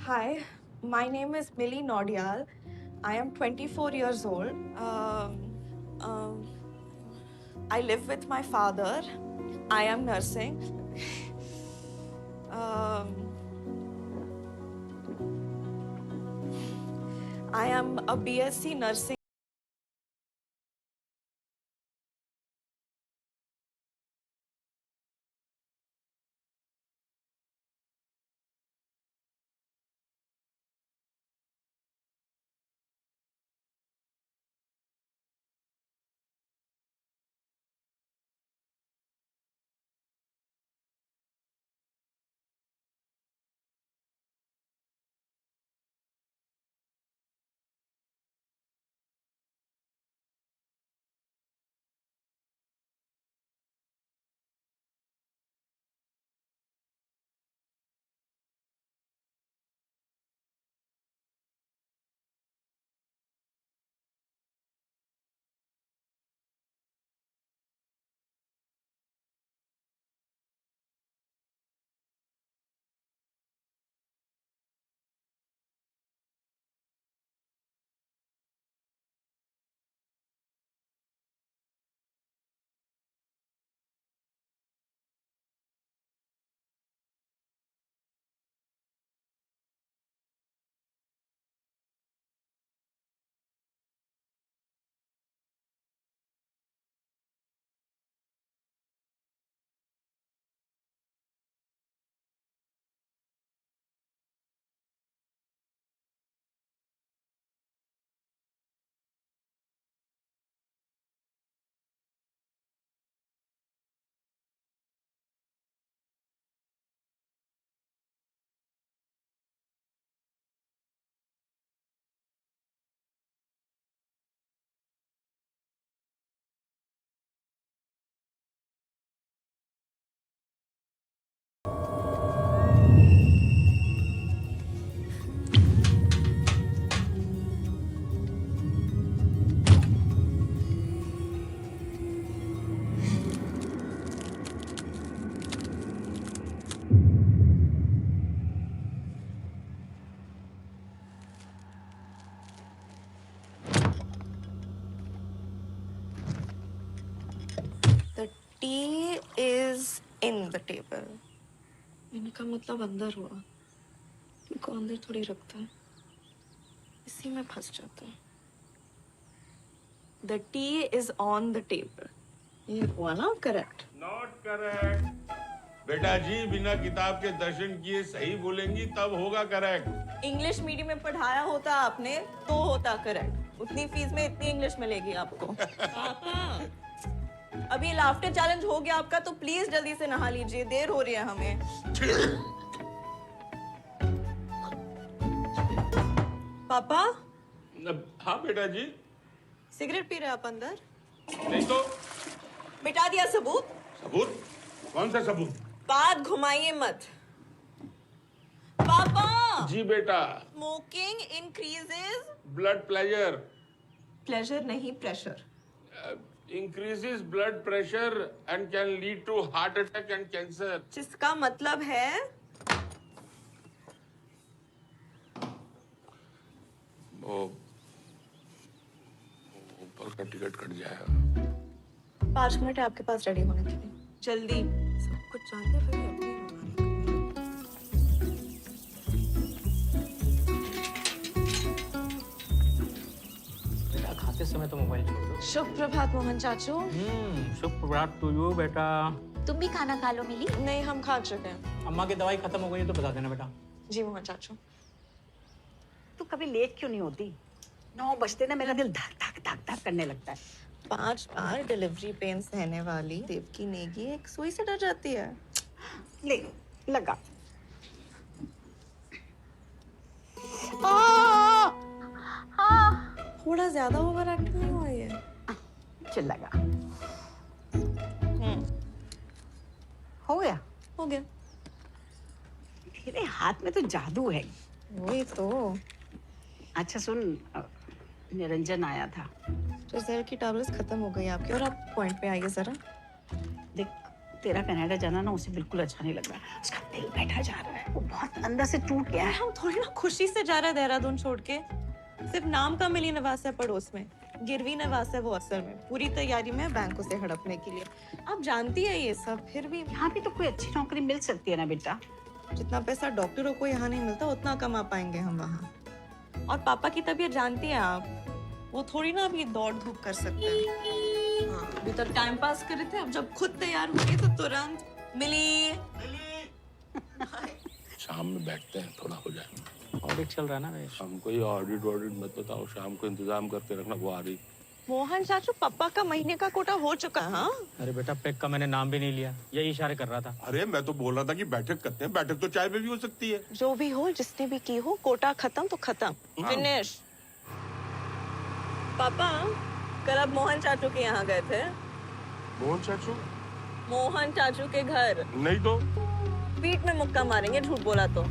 Hi, my name is Millie Nordial. I am 24 years old. Um, I live with my father. I am nursing. Um, I am a BSc nursing. The tea is in the table. इनका मतलब अंदर हुआ। इनको अंदर थोड़ी रखता है। इसी में फंस जाता है। The tea is on the table. ये हुआ ना करेक्ट? Not correct. बेटा जी बिना किताब के दर्शन किए सही बोलेंगी तब होगा करेक्ट। इंग्लिश मीडियम में पढ़ाया होता आपने तो होता करेक्ट। उतनी फीस में इतनी इंग्लिश मिलेगी आपको। पापा, अभी लाफ्टर चैलेंज हो गया आपका तो प्लीज जल्दी से नहा लीजिए, देर हो रही है हमें। पापा, हाँ बेटा जी। सिगरेट पी रहे आप अंदर? नहीं तो। मिटा दिया सबूत? सबूत? कौन सा सबूत? बात घुमाइए मत। पापा, जी बेटा। Smoking increases blood pressure. Pleasure नहीं pressure. Increases blood pressure and can lead to heart attack and cancer. जिसका मतलब है वो ऊपर का टिकट कट जाएगा। 5 मिनट है आपके पास रेडी होने के लिए। जल्दी। सब कुछ जानते फिर भी अपनी बेटा खाते समय तो मोबाइल छोड़ दो। शुभ प्रभात मोहन चाचू। शुभ प्रभात टू यू बेटा। तुम भी खाना खा लो मिली। नहीं, हम खा चुके हैं। अम्मा की दवाई खत्म हो गई है तो बता देना बेटा। जी मोहन चाचू। तू कभी लेट क्यों नहीं होती? 9 बजते ना मेरा दिल धक धक धक धक करने लगता है। 5 बार डिलीवरी पेन सहने वाली देवकी नेगी एक सुई से डर जाती है। ले लगा। थोड़ा ज्यादा ओवर एक्टिंग नहीं हुआ ये? चल लगा। हम्म, हो गया। हो गया। तेरे हाथ में तो जादू है। वही तो। अच्छा सुन, निरंजन आया था। तो जहर की टैबलेट्स खत्म हो गई आपकी और आप पॉइंट पे आइए जरा। देख तेरा कनाडा जाना ना उसे बिल्कुल अच्छा नहीं लग रहा। उसका दिल बैठा जा रहा है, वो बहुत अंदर से टूट गया है। हम थोड़ी ना खुशी से जा रहे हैं देहरादून छोड़ के। सिर्फ नाम का मिली निवास है पड़ोस में, गिरवी निवास है वो असल में। पूरी तैयारी में है बैंकों से हड़पने के लिए। आप जानती है ये सब, फिर भी यहाँ भी तो कोई अच्छी नौकरी मिल सकती है ना बेटा। जितना पैसा डॉक्टरों को यहाँ नहीं मिलता उतना कमा पाएंगे हम वहाँ। और पापा की तबीयत जानती है आप, वो थोड़ी ना अभी दौड़ धूप कर सकते हैं। हाँ, अभी तो टाइम पास कर रहे थे, अब जब खुद तैयार होंगे तो तुरंत मिली। शाम में बैठते हैं, थोड़ा हो जाए। ऑडिट चल रहा है ना महेश। हमको ये ऑडिट मत बताओ, शाम को इंतजाम करके रखना, वो आ रही। मोहन चाचू, पापा का महीने का कोटा हो चुका है। हाँ, अरे बेटा पैक का मैंने नाम भी नहीं लिया, यही इशारे कर रहा था। अरे मैं तो बोल रहा था कि बैठक करते हैं। बैठक तो चाय पे भी हो सकती है। जो भी हो, जिसने भी की हो, कोटा खत्म तो खत्म, फिनिश। पापा, कल आप मोहन चाचू के यहाँ गए थे? मोहन चाचू? मोहन चाचू के घर। नहीं तो। पीठ में मुक्का मारेंगे झूठ बोला तो।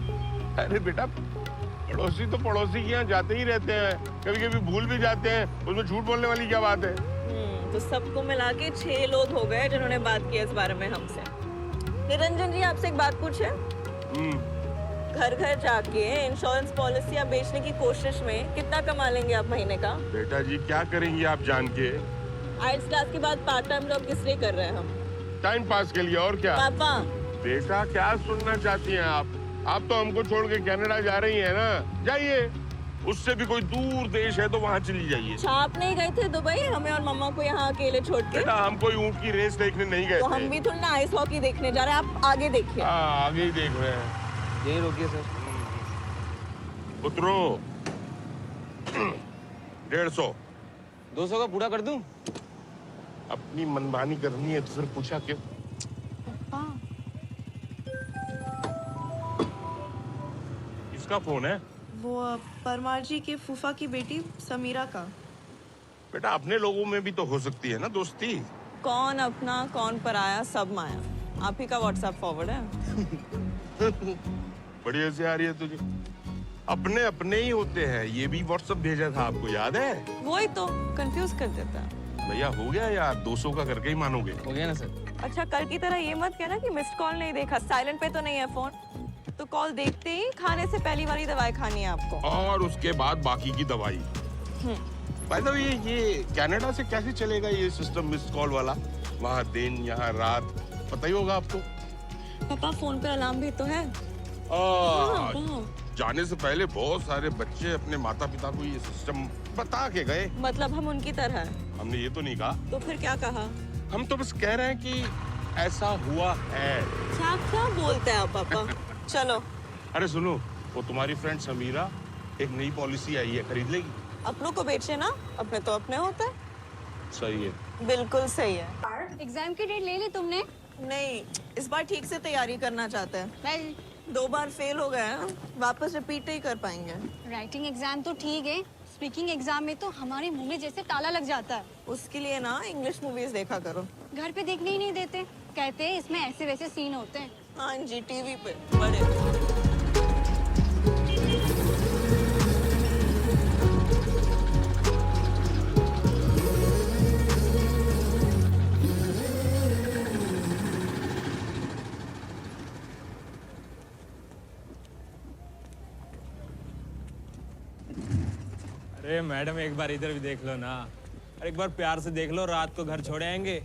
अरे बेटा, पड़ोसी तो पड़ोसी के यहाँ जाते ही रहते हैं, कभी कभी भूल भी जाते हैं, उसमें झूठ बोलने वाली क्या बात है? तो सबको मिला के 6 लोग हो गए जिन्होंने बात की इस बारे में हमसे। निरंजन जी, आपसे एक बात पूछे? घर घर जाके इंश्योरेंस पॉलिसियां बेचने की कोशिश में कितना कमा लेंगे आप महीने का? बेटा जी, क्या करेंगे आप जान के? आइल्स क्लास के बाद पार्ट टाइम जॉब किस लिए कर रहे हैं हम? टाइम पास के लिए, और क्या? पापा, बेटा क्या सुनना चाहती हैं आप तो हमको छोड़ के कनाडा जा रही हैं ना, जाइए। उससे भी कोई दूर देश है तो वहाँ चली जाइए। छाप नहीं गए थे दुबई हमें और मम्मा को यहाँ अकेले छोड़ के? बेटा, हम कोई ऊँट की रेस देखने नहीं गए तो थे। हम भी थोड़ा ना आइस हॉकी देखने जा रहे हैं, आप आगे देखिए। आगे ही देख रहे हैं। यही रोकिए सर। उतरो। 150। 200 का पूरा कर दूं? अपनी मनमानी करनी है तो फिर पूछा क्यों? किसका फोन है? वो परमार जी के फूफा की बेटी समीरा का। बेटा, अपने लोगों में भी तो हो सकती है ना दोस्ती। कौन अपना कौन पराया, सब माया। आप ही का व्हाट्सएप फॉरवर्ड है। बड़ी हंसी आ रही है तुझे। अपने अपने ही होते हैं। ये भी व्हाट्सएप भेजा था, आपको याद है? वही तो कंफ्यूज कर देता है। भैया हो गया यार, 200 का करके ही मानोगे। हो गया ना सर। अच्छा, कल की तरह ये मत कहना कि मिस्ड कॉल नहीं देखा, साइलेंट पे तो नहीं है फोन। तो कॉल देखते ही खाने से पहली वाली दवाई खानी है आपको, और उसके बाद बाकी की दवाई। बाय द वे, ये कनाडा से कैसे चलेगा ये सिस्टम मिस्ड कॉल वाला? वहाँ दिन, यहाँ रात, पता ही होगा आपको। पापा फोन पे अलार्म भी तो है। जाने से पहले बहुत सारे बच्चे अपने माता पिता को ये सिस्टम बता के गए। मतलब हम उनकी तरह हैं। हमने ये तो नहीं कहा। तो फिर क्या कहा? हम तो बस कह रहे हैं कि ऐसा हुआ है। क्या बोलते हैं आप पापा? चलो। अरे सुनो, वो तुम्हारी फ्रेंड समीरा, एक नई पॉलिसी आई है, खरीद लेगी? अपनों को बेचे ना, अपने तो अपने होते हैं। सही है। बिल्कुल सही है। एग्जाम की डेट ले ली तुमने? नहीं, इस बार ठीक से तैयारी करना चाहते हैं। 2 बार फेल हो गए हैं, वापस रिपीट ही कर पाएंगे। राइटिंग एग्जाम तो ठीक है, स्पीकिंग एग्जाम में तो हमारे मुंह में जैसे ताला लग जाता है। उसके लिए ना इंग्लिश मूवीज देखा करो। घर पे देखने ही नहीं देते, कहते हैं इसमें ऐसे वैसे सीन होते हैं। हाँ जी, टीवी पे बड़े। अरे मैडम, एक बार इधर भी देख लो ना। अरे एक बार प्यार से देख लो, रात को घर छोड़े आएंगे।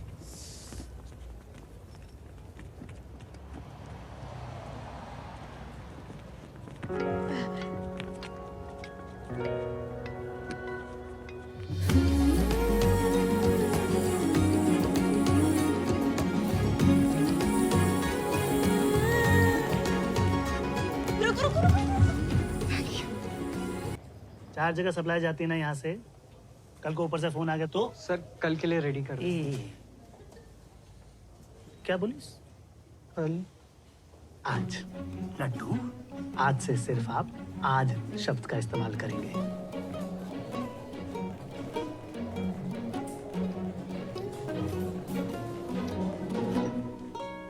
चार जगह सप्लाई जाती है ना यहाँ से। कल को ऊपर से फोन आ गया तो? सर कल के लिए रेडी कर दो। क्या बोलिस? कल? आज लड्डू, आज से सिर्फ आप आज शब्द का इस्तेमाल करेंगे।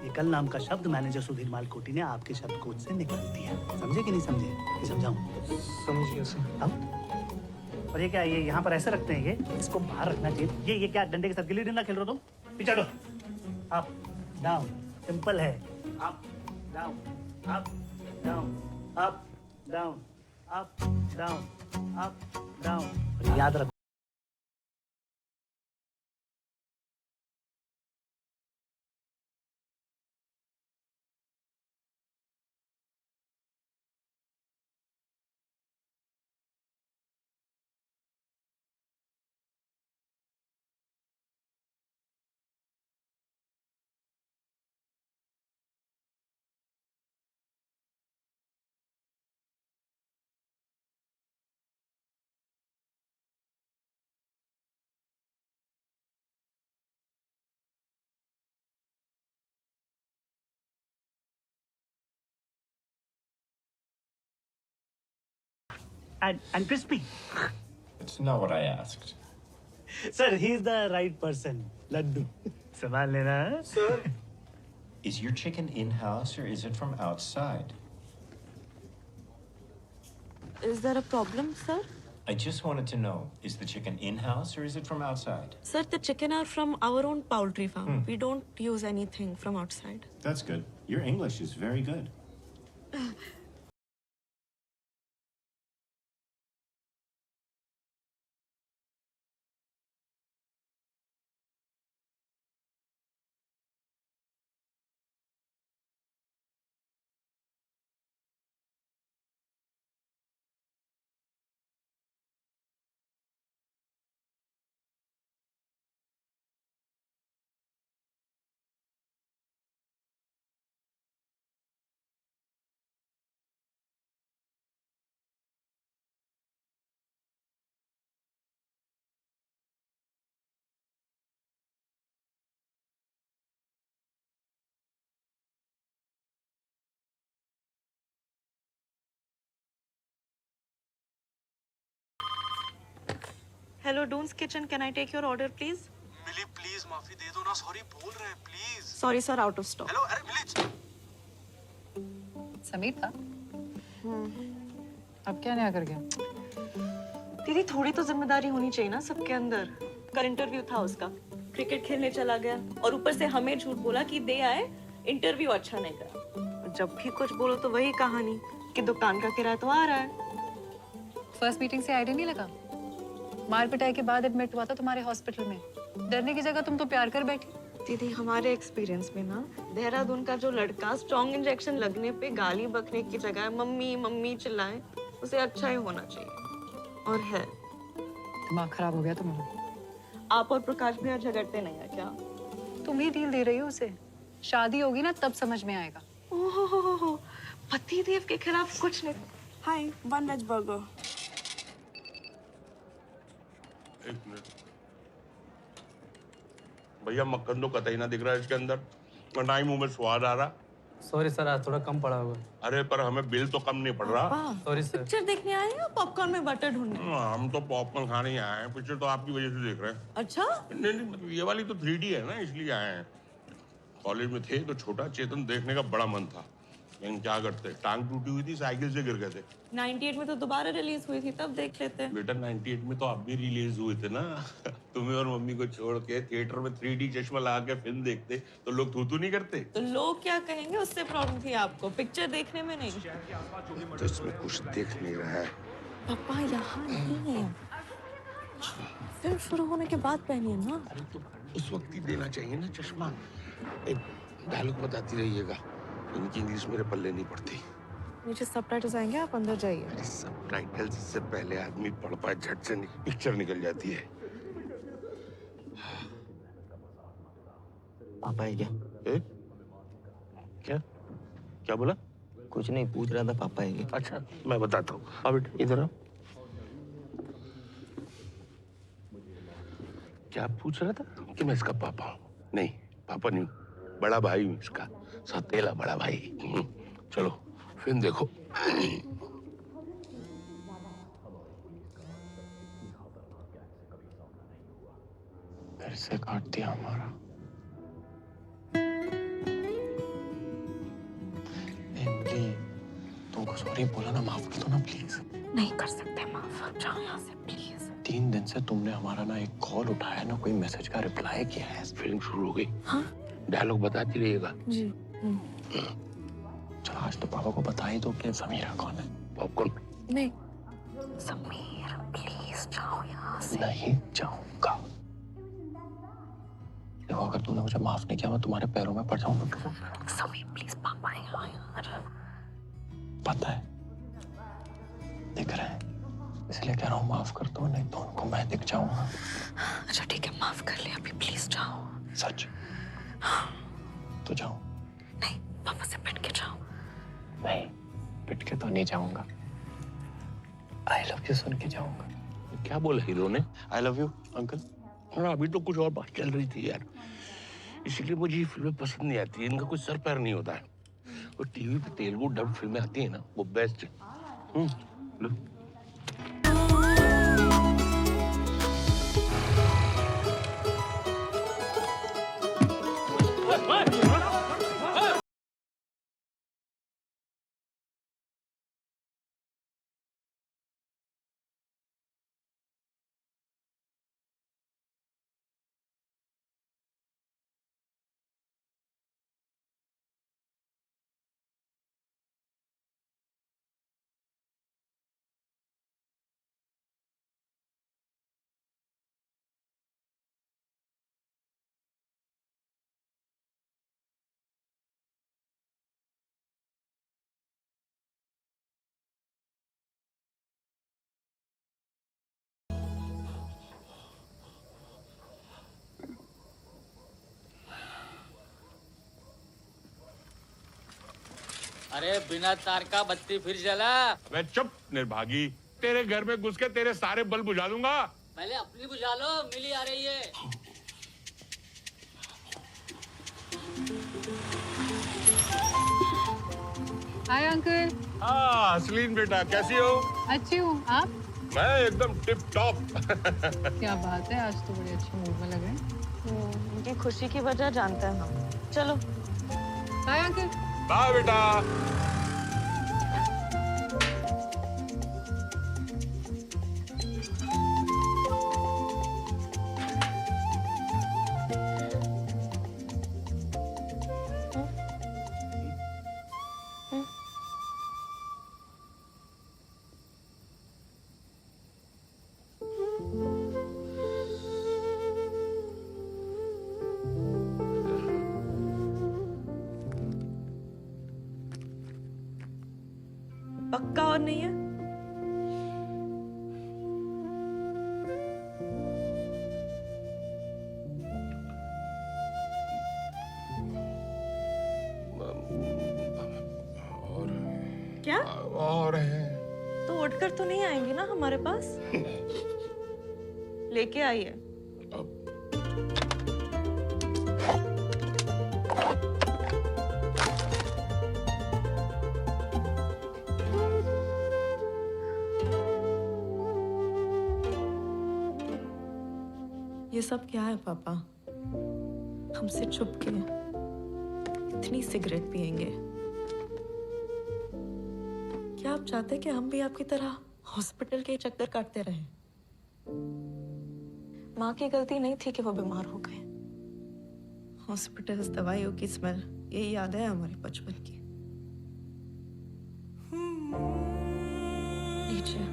ये कल नाम का शब्द मैनेजर सुधीर मालकोटी ने आपके शब्दकोश से निकाल दिया। समझे कि नहीं समझे? कि समझाऊं? समझ गया सर। अब और ये क्या, ये यहाँ पर ऐसे रखते हैं? ये इसको बाहर रखना चाहिए। ये क्या डंडे के साथ गिल्ली डंडा खेल रहे हो तुम? पीछे हटो। अप डाउन सिंपल है, up down up down up down up down up down. याद रखो। And crispy. It's not what I asked. Sir, he's the right person. Laddu. संभाल लेना। Sir. Is your chicken in-house or is it from outside? Is there a problem, sir? I just wanted to know, is the chicken in-house or is it from outside? Sir, the chicken are from our own poultry farm. We don't use anything from outside. That's good. Your English is very good. Hello, Doon's Kitchen. Can I take your order, please? Mili please माफी दे दो ना, sorry बोल रहे हैं please. Sorry, sir, out of stock. Hello, अरे मिली। समीर था? अब क्या नया कर गया? दीदी थोड़ी तो जिम्मेदारी होनी चाहिए ना सबके अंदर। कल इंटरव्यू था उसका, क्रिकेट खेलने चला गया और ऊपर से हमें झूठ बोला कि दे आए, इंटरव्यू अच्छा नहीं करा। जब भी कुछ बोलो तो वही कहानी कि दुकान का किराया तो आ रहा है। फर्स्ट मीटिंग से आइडिया नहीं लगा? मार पिटाई के बाद एडमिट हुआ था तुम्हारे हॉस्पिटल में। डरने की जगह तुम तो प्यार कर बैठी। दीदी हमारे एक्सपीरियंस में ना, देहरादून का जो लड़का स्ट्रॉन्ग इंजेक्शन लगने पे गाली बकने की जगह मम्मी मम्मी चिल्लाए, उसे अच्छा ही होना चाहिए। और है। दिमाग खराब हो गया तुम्हारा। आप और प्रकाश भैया झगड़ते नहीं है क्या? तुम ही डील दे रही हो उसे। शादी होगी ना तब समझ में आएगा। ओहो, पति देव के खिलाफ कुछ नहीं। हाय, 1 वेज बर्गर। एक मिनट भैया, मक्खन तो कतई ना दिख रहा है इसके अंदर, और ना ही मुंह में स्वाद आ रहा। सॉरी सर, आज थोड़ा कम पड़ा होगा। अरे पर हमें बिल तो कम नहीं पड़ रहा। Sorry sir. पिक्चर देखने आए हैं पॉपकॉर्न में बटर ढूंढने? हम तो पॉपकॉर्न खाने ही आए हैं, पिक्चर तो आपकी वजह से देख रहे हैं। अच्छा? नहीं मतलब ये वाली तो 3D है ना, इसलिए आए हैं। कॉलेज में थे तो छोटा चेतन देखने का बड़ा मन था, लेकिन क्या करते, टांग टूटी हुई थी, साइकिल से गिर गए थे। 98 में तो दोबारा रिलीज हुई थी, तब देख लेते। बेटा 98 में तो आप भी रिलीज हुए थे ना। तुम्हें और मम्मी को छोड़ के थिएटर में 3D चश्मा लगा के फिल्म देखते तो लोग थूथू नहीं करते? तो लोग क्या कहेंगे उससे प्रॉब्लम थी आपको, पिक्चर देखने में नहीं। तो इसमें कुछ देख नहीं रहा है। पापा यहाँ नहीं है, फिल्म शुरू होने के बाद पहनिए ना। अरे तो उस वक्त ही देना चाहिए ना चश्मा। एक डायलॉग बताती रहिएगा, इनकी इंग्लिश मेरे पल्ले नहीं पड़ती। नीचे सबटाइटल्स आएंगे, आप अंदर जाइए। अरे सबटाइटल्स से पहले आदमी पढ़ पाए, झट से पिक्चर निकल जाती है। पापा है क्या? क्या क्या बोला? कुछ नहीं, पूछ रहा था पापा है क्या? अच्छा मैं बताता हूँ। अब बेटा इधर आओ। क्या पूछ रहा था? कि मैं इसका पापा हूँ? नहीं पापा नहीं, बड़ा भाई हूँ इसका, सौतेला बड़ा भाई। चलो फिल्म देखो। फिर से काट दिया हमारा। तुमको सॉरी बोला ना, माफ कर दो ना प्लीज। नहीं कर सकते माफ, जाओ यहाँ से प्लीज। 3 दिन से तुमने हमारा ना एक कॉल उठाया ना कोई मैसेज का रिप्लाई किया है। फिल्म शुरू हो गई। हाँ? डायलॉग बताती रहिएगा। जी। चलो आज तो पापा को बता ही दो कि समीरा कौन है। पॉपकॉर्न नहीं। समीर प्लीज जाओ यहाँ से। नहीं जाऊंगा। देखो अगर तूने मुझे माफ नहीं किया मैं तुम्हारे पैरों में पड़ जाऊंगा। समीर प्लीज पापा यहाँ यार। पता है, दिख रहा है, इसलिए कह रहा हूँ माफ कर दो, नहीं तो उनको मैं दिख जाऊंगा। अच्छा ठीक है, माफ कर ले, अभी प्लीज जाओ। सच? तो जाओ। नहीं, पापा से पिट के जाओ। नहीं, पिट के तो नहीं जाऊंगा, आई लव यू सुन के जाऊंगा। क्या बोला हीरो ने? I love you uncle. हाँ, अभी तो कुछ और बात चल रही थी यार, इसलिए मुझे ये फिल्में पसंद नहीं आती। इनका कुछ सर पैर नहीं होता है। और टीवी पे तेलुगु डब फिल्में आती है ना, वो बेस्ट है। लो। अरे बिना तार का बत्ती फिर जला। अबे चुप निर्भागी, तेरे घर में घुस के तेरे सारे बल्ब बुझा दूंगा। पहले अपनी बुझा लो, मिली आ रही है। Hi uncle. हाँ असलीन बेटा, कैसी हो? अच्छी हूँ, आप? मैं एकदम टिप टॉप। क्या बात है, आज तो बड़े अच्छे मूड में लग रहे हैं। उनकी खुशी की वजह जानते हैं हम। चलो। Hi uncle. बाय बेटा। पक्का और नहीं है? और क्या? और है तो उठकर तो नहीं आएंगी ना हमारे पास? लेके आइए। ये सब क्या है पापा? हमसे छुप के इतनी सिगरेट पिएंगे? क्या आप चाहते कि हम भी आपकी तरह हॉस्पिटल के चक्कर काटते रहें? माँ की गलती नहीं थी कि वो बीमार हो गए। हॉस्पिटल, दवाइयों की स्मेल, यही याद है हमारे बचपन की। लीजिए।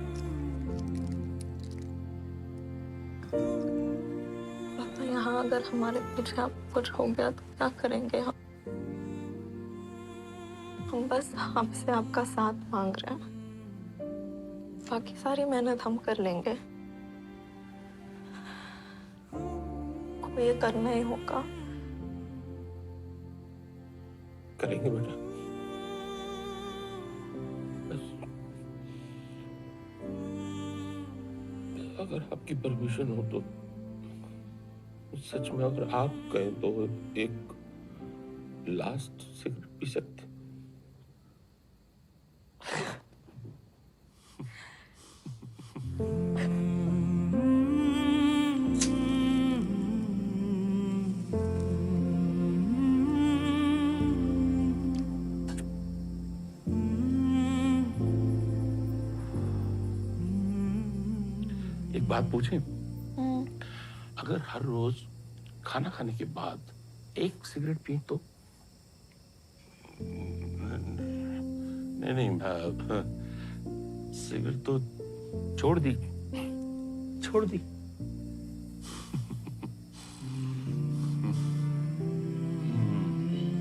पापा, यहाँ अगर हमारे पीछे आप कुछ हो गया तो क्या करेंगे हम? हम बस आपसे आपका साथ मांग रहे हैं। बाकी सारी मेहनत हम कर लेंगे। को ये करना ही होगा। करेंगे बेटा। बस अगर आपकी परमिशन हो तो सच में अगर आप कहें तो एक लास्ट सिगरेट पी सकते। एक बात पूछें? अगर हर रोज खाना खाने के बाद एक सिगरेट पी तो नहीं, सिगरेट तो छोड़ दी।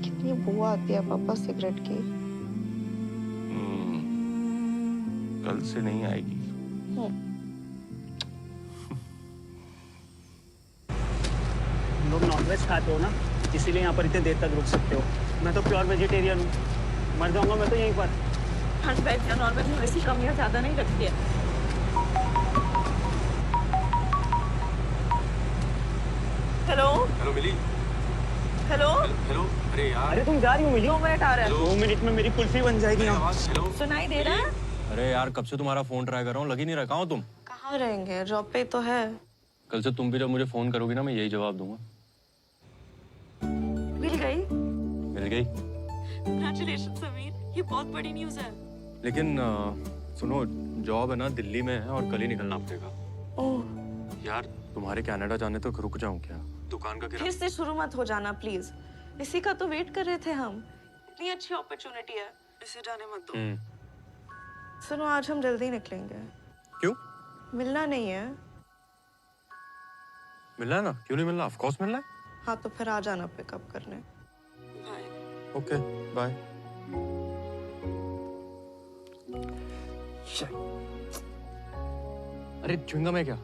कितनी बू आती है पापा सिगरेट की। कल से नहीं आएगी। तुम लोग नॉनवेज खाते हो ना, इसीलिए यहाँ पर इतने देर तक रुक सकते हो। मैं तो प्योर वेजिटेरियन हूँ, मर जाऊंगा मैं तो यहीं पर। वेज या नॉन वेज में वैसी कमियां ज्यादा नहीं रखती है। हेलो मिली। हेलो। अरे यार, अरे तुम जा रही हो मिली? 2 मिनट आ रहा है। 2 मिनट में मेरी कुल्फी बन जाएगी यहाँ। हेलो। सुनाई दे रहा है? अरे यार कब से तुम्हारा फोन ट्राई कर रहा हूँ, लग ही नहीं रहा। कहाँ हो तुम? कहाँ रहेंगे, जॉब पे तो है। कल से तुम भी जब मुझे फोन करोगी ना, मैं यही जवाब दूंगा। मिल गई? मिल गई। कांग्रेचुलेशन समीर, ये बहुत बड़ी न्यूज़ है। लेकिन सुनो, जॉब है ना दिल्ली में है और कल ही निकलना पड़ेगा। ओह। यार तुम्हारे कनाडा जाने तक रुक जाऊं क्या? दुकान का किराया। फिर से शुरू मत हो जाना प्लीज। इसी का तो वेट कर रहे थे हम। इतनी अच्छी अपॉर्चुनिटी है, इसे जाने मत दो। सुनो, आज हम जल्दी निकलेंगे। क्यों? मिलना नहीं है। मिलना है ना, क्यों नहीं मिलना? ऑफ कोर्स मिलना है। हाँ तो फिर आ जाना पिकअप करने। बाय। Okay bye. अरे च्युइंगम है क्या?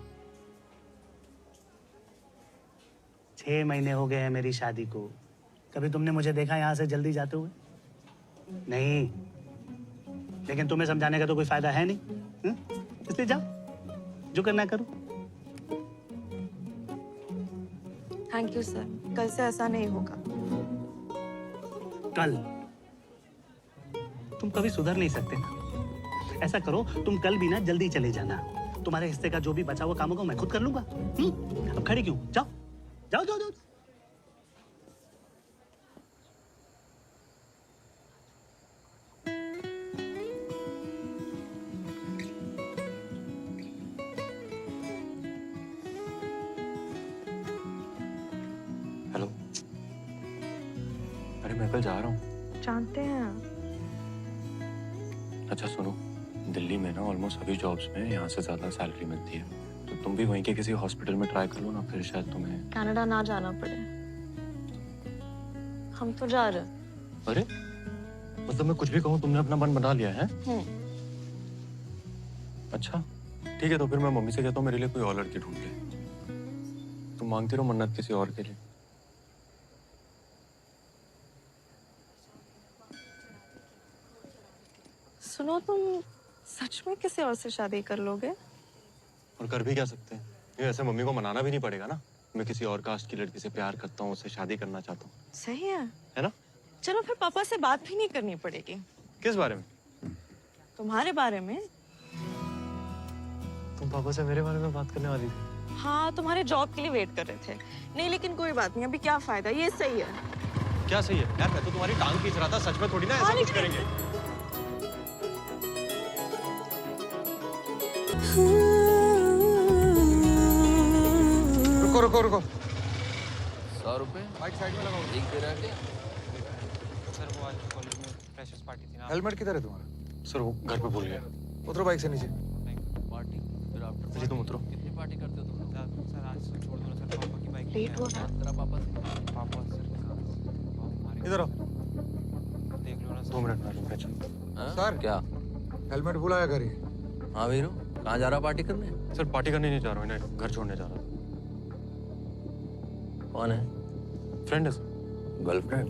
6 महीने हो गए हैं मेरी शादी को। कभी तुमने मुझे देखा यहाँ से जल्दी जाते हुए? नहीं। लेकिन तुम्हें समझाने का तो कोई फायदा है नहीं, इसलिए जाओ, जो करना करो। थैंक यू सर, कल से ऐसा नहीं होगा। कल? तुम कभी सुधर नहीं सकते ना। ऐसा करो, तुम कल भी ना जल्दी चले जाना। तुम्हारे हिस्से का जो भी बचा हुआ काम होगा मैं खुद कर लूंगा। अब खड़ी क्यों? जाओ जाओ जाओ जाओ। हेलो। अरे मैं कल जा रहा हूँ। जानते हैं। अच्छा सुनो, दिल्ली में ना ऑलमोस्ट सभी जॉब्स में यहाँ से ज्यादा सैलरी मिलती है, तो तुम भी वहीं के किसी हॉस्पिटल में ट्राई कर लो ना, फिर शायद तुम्हें कनाडा ना जाना पड़े। हम तो जा रहे हैं। अरे मतलब मैं कुछ भी कहूँ तुमने अपना मन बना लिया है? अच्छा ठीक है, तो फिर मैं मम्मी से कहता हूँ मेरे लिए कोई और लड़की ढूंढ ले। तुम मांगती रहो मन्नत किसी और के लिए। सुनो, तुम सच में किसी और से शादी कर लोगे? और कर भी क्या सकते हैं, ये ऐसे मम्मी को मनाना भी नहीं पड़ेगा ना। मैं किसी और कास्ट की लड़की से प्यार करता हूँ, उससे शादी करना चाहता हूँ। सही है ना? चलो फिर पापा से बात भी नहीं करनी पड़ेगी। किस बारे में? तुम्हारे बारे में। तुम पापा से मेरे बारे में बात करने वाली थी? हाँ, तुम्हारे जॉब के लिए वेट कर रहे थे। नहीं लेकिन कोई बात नहीं, अभी क्या फायदा, ये सही है। क्या सही है यार? मैं तो तुम्हारी टांग खींच रहा था, सच में थोड़ी ना ऐसा कुछ करेंगे। रुको रुको रुको। 100 रुपए बाइक साइड में लगाओ। एक दे रहा है। सर वो आज कॉलेज में फ्रेशर्स पार्टी थी ना। हेलमेट किधर है तुम्हारा? सर वो घर पे भूल गया। उतरो बाइक से नीचे। पार्टी फिर आफ्टर जी तुम उतरो। कितनी पार्टी करते हो तुम लोग? सर आज से छोड़ दो ना सर, पापा की बाइक लेट हो रहा है। तेरा पापा से पापा सर हमारे इधर आओ। देख लो ना 2 मिनट में पहचान। हाँ? सर। क्या? हेलमेट भूला है घर ही। हाँ वीरू, कहाँ जा रहा पार्टी करने? सर पार्टी करने नहीं जा रहा हूँ, इन्हें घर छोड़ने जा रहा हूँ। कौन है? फ्रेंड है सर। गर्लफ्रेंड?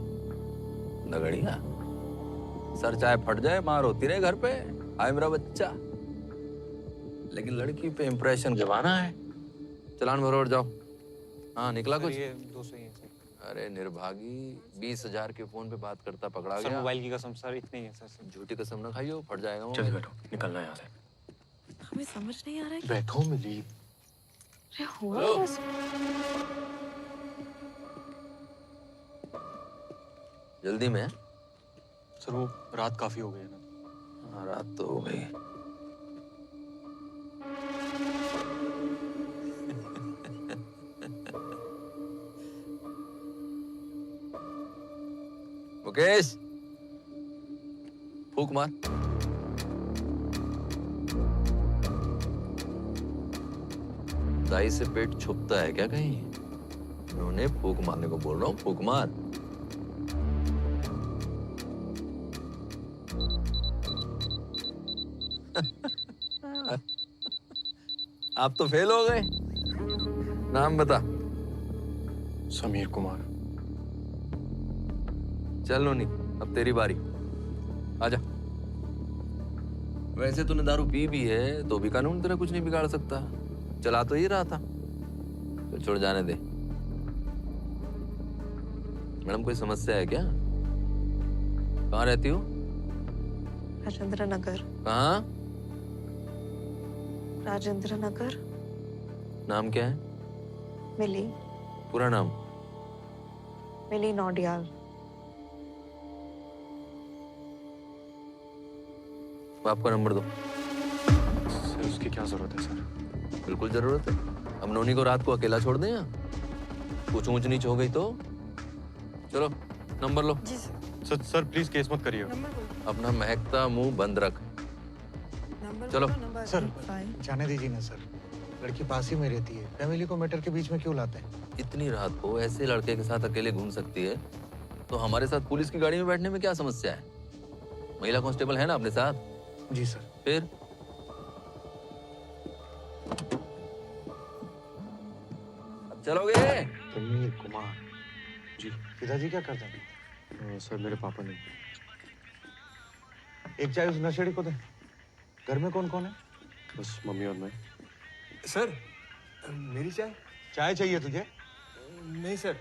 दगड़िया। सर चाहे फट जाए, मार होती रहे घर पे। आए मेरा बच्चा। लेकिन लड़की पे इम्प्रेशन जमाना है। चलान भरो और जाओ। हाँ निकला कुछ? ये 200 ही है सर। अरे निर्भागी, 20,000 के फोन पे बात करता पकड़ा सर गया। मोबाइल की कसम सर, इतनी ही है सर। झूठी कसम ना खाइयो, फट जाएगा चल मोबाइल। बैठो, निकलना यहाँ से। हमें समझ नहीं आ रहा है कि बैठो मिली। अरे हुआ बस। जल्दी में है? सर वो रात काफी हो गई है ना। हाँ रात तो हो गई। लोकेश, फूक मार। दाई से पेट छुपता है क्या कहीं? उन्होंने फूक मारने को बोल रहा हूँ, फूक मार। आप तो फेल हो गए। नाम बता। समीर कुमार। चल नोनी, अब तेरी बारी। आजा। वैसे तूने दारू पी भी है तो भी कानून तेरा कुछ नहीं बिगाड़ सकता। चला तो ही रहा था। तो छोड़ जाने दे। मैडम कोई समस्या है क्या? कहाँ रहती हो? राजेंद्र नगर। कहाँ? राजेंद्र नगर। नाम क्या है? मिली। पूरा नाम? मिली नौडियाल। बाप का नंबर दो। सर उसकी क्या जरूरत है सर? बिल्कुल जरूरत है। अब नोनी को रात को अकेला छोड़ दें या कुछ ऊंच नीच हो गई तो? चलो नंबर लो। जी सर सर प्लीज केस मत करिए। अपना महकता मुंह बंद रख। चलो। सर जाने दीजिए ना सर, लड़की पास ही में रहती है, फैमिली को मैटर के बीच में क्यों लाते हैं? इतनी रात को ऐसे लड़के के साथ अकेले घूम सकती है तो हमारे साथ पुलिस की गाड़ी में बैठने में क्या समस्या है? महिला कांस्टेबल है ना अपने साथ? जी सर। फिर अब चलोगे? समीर कुमार जी। पिताजी क्या करते हैं? सर मेरे पापा ने। एक चाय उस नशेड़ी को दे। घर में कौन कौन है? बस मम्मी और मैं। सर मेरी चाय? चाय चाहिए तुझे? नहीं सर,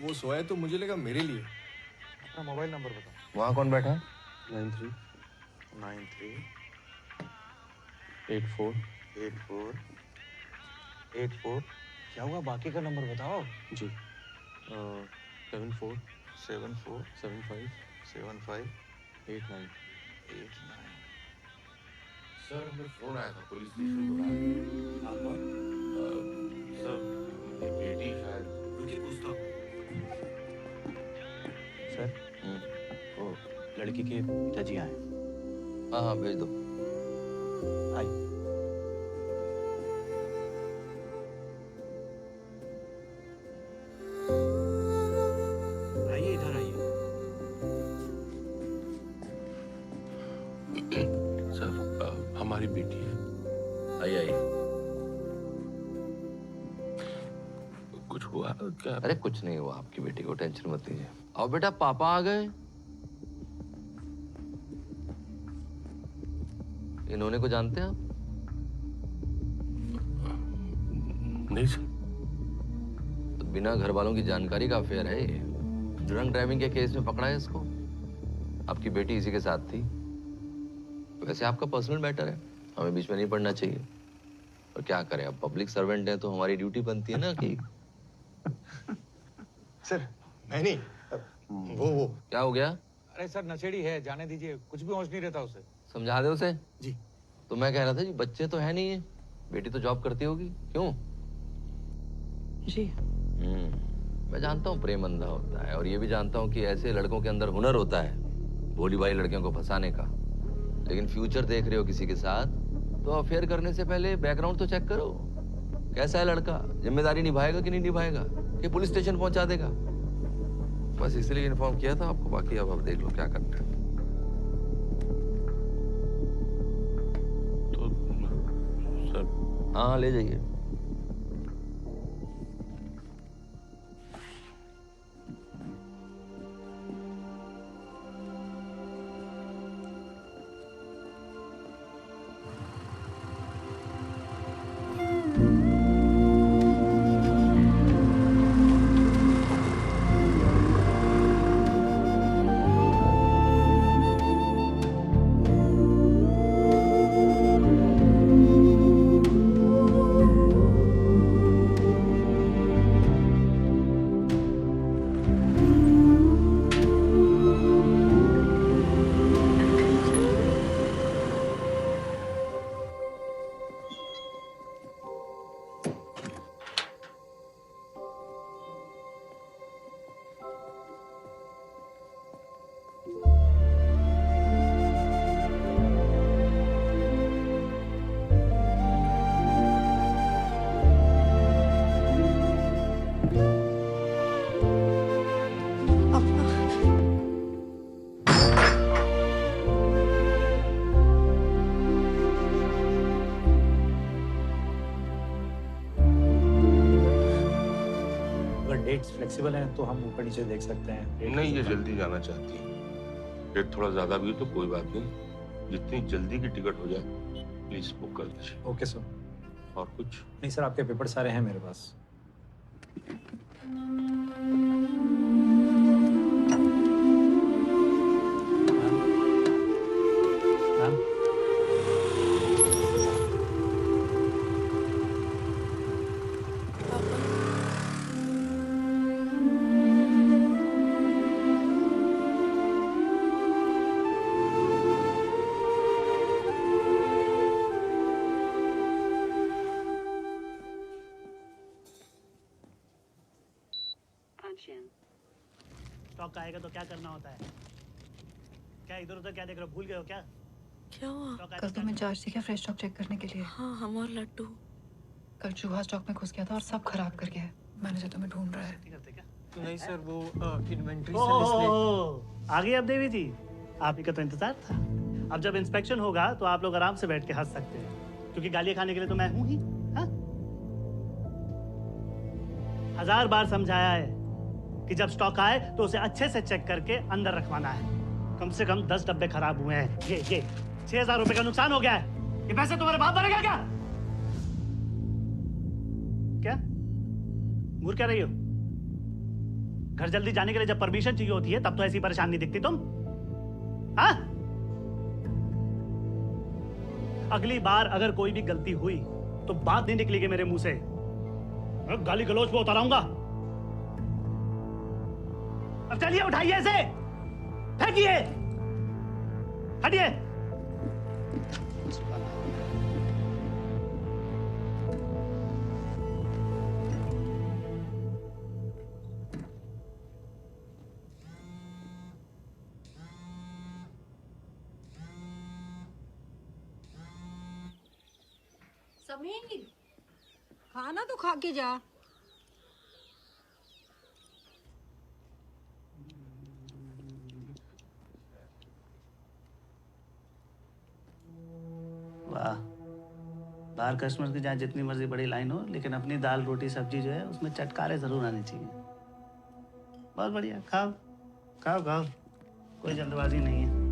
वो सोया तो मुझे लगा मेरे लिए। अपना मोबाइल नंबर बताओ। वहां कौन बैठा है? 939484 क्या हुआ? बाकी का नंबर बताओ। जी 74 7475 89। सर हमें फोन आया था पुलिस स्टेशन पर। सर मेरी बेटी शायद। रुकिए पूछता हूँ। सर वो लड़की के पिताजी आए। हाँ हाँ भेज दो। आइए। आइए इधर आइए। सर हमारी बेटी है। आइए आइए। कुछ हुआ क्या? अरे कुछ नहीं हुआ आपकी बेटी को, टेंशन मत लीजिए। आओ बेटा, पापा आ गए। इन्होंने को जानते हैं आप? नहीं सर। तो बिना घर वालों की जानकारी का अफेयर है ये। ड्रंक ड्राइविंग के केस में पकड़ा है इसको। आपकी बेटी इसी के साथ थी। वैसे आपका पर्सनल मैटर है, हमें बीच में नहीं पड़ना चाहिए। और क्या करें, अब पब्लिक सर्वेंट है तो हमारी ड्यूटी बनती है ना कि। सर नहीं वो क्या हो गया? अरे सर नशेड़ी है, जाने दीजिए, कुछ भी होश नहीं रहता उसे। समझा दे उसे। जी। तो मैं कह रहा था जी, बच्चे तो है नहीं है, बेटी तो जॉब करती होगी, क्यों? जी। मैं जानता हूँ प्रेम अंधा होता है, और ये भी जानता हूँ कि ऐसे लड़कों के अंदर हुनर होता है भोली भाली लड़कियों को फंसाने का। लेकिन फ्यूचर देख रहे हो किसी के साथ तो अफेयर करने से पहले बैकग्राउंड तो चेक करो। कैसा है लड़का, जिम्मेदारी निभाएगा कि नहीं निभाएगा, कि पुलिस स्टेशन पहुंचा देगा। बस इसलिए इन्फॉर्म किया था आपको, बाकी अब आप देख लो क्या करना है। तो सर हाँ ले जाइए। डेट्स फ्लेक्सिबल हैं तो हम ऊपर नीचे देख सकते हैं। नहीं, ये जल्दी जाना चाहती है। रेट थोड़ा ज्यादा भी हो तो कोई बात नहीं, जितनी जल्दी की टिकट हो जाए प्लीज बुक कर दीजिए। Okay sir. और कुछ नहीं सर, आपके पेपर सारे हैं मेरे पास। स्टॉक आएगा तो क्या करना होता है? क्या इधर उधर क्या देख रहे हो? भूल गए हो क्या? क्या हुआ? कल तुम्हें चार्ज थी क्या फ्रेश स्टॉक चेक करने के लिए? हाँ, हम और लड्डू। कल चूहा स्टॉक में घुस गया था और सब खराब कर गया है। मैनेजर तुम्हें ढूंढ रहा है। नहीं सर, वो इन्वेंट्री आ गई अब देवी जी, आप ही का तो इंतजार था। अब जब इंस्पेक्शन होगा तो आप लोग आराम से बैठ के हंस सकते हैं, क्योंकि गालियां खाने के लिए तो मैं हूं ही। हाँ? 1000 बार समझाया है कि जब स्टॉक आए तो उसे अच्छे से चेक करके अंदर रखवाना है। कम से कम 10 डब्बे खराब हुए हैं। ये 6000 रुपए का नुकसान हो गया है। ये पैसे तुम्हारे बाप भरेगा क्या? क्या घूर क्या रही हो? घर जल्दी जाने के लिए जब परमिशन चाहिए होती है तब तो ऐसी परेशान नहीं दिखती तुम। हाँ? अगली बार अगर कोई भी गलती हुई तो बात नहीं निकलेगी मेरे मुंह से। मैं गाली गलौज पे उतर आऊंगा। अब चलिए, उठाइए इसे, फेंकिए, हटिए। समीर, खाना तो खा के जा। वाह, बाहर कस्टमर की जहाँ जितनी मर्जी बड़ी लाइन हो, लेकिन अपनी दाल रोटी सब्जी जो है उसमें चटकारे जरूर आनी चाहिए। बहुत बढ़िया, खाओ खाओ खाओ, कोई जल्दबाजी नहीं है।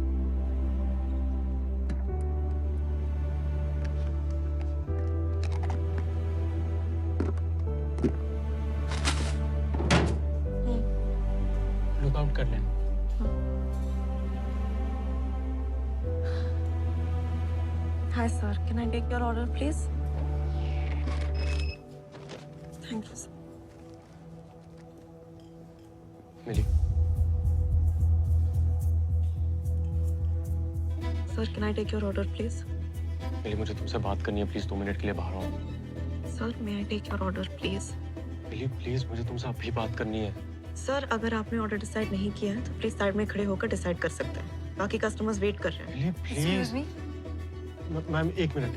लुकआउट कर लें। Hi sir, can I take your order please? Thank you sir. Milli. Sir, can I take your order please? मिली, मुझे तुमसे बात करनी है, प्लीज 2 मिनट के लिए बाहर आओ। Sir, may I take your order please? Mili please, मुझे तुमसे अभी बात करनी है। सर, अगर आपने ऑर्डर डिसाइड नहीं किया है तो प्लीज साइड में खड़े होकर डिसाइड कर सकते हैं। बाकी कस्टमर्स वेट कर रहे हैं। Please ma'am 1 minute.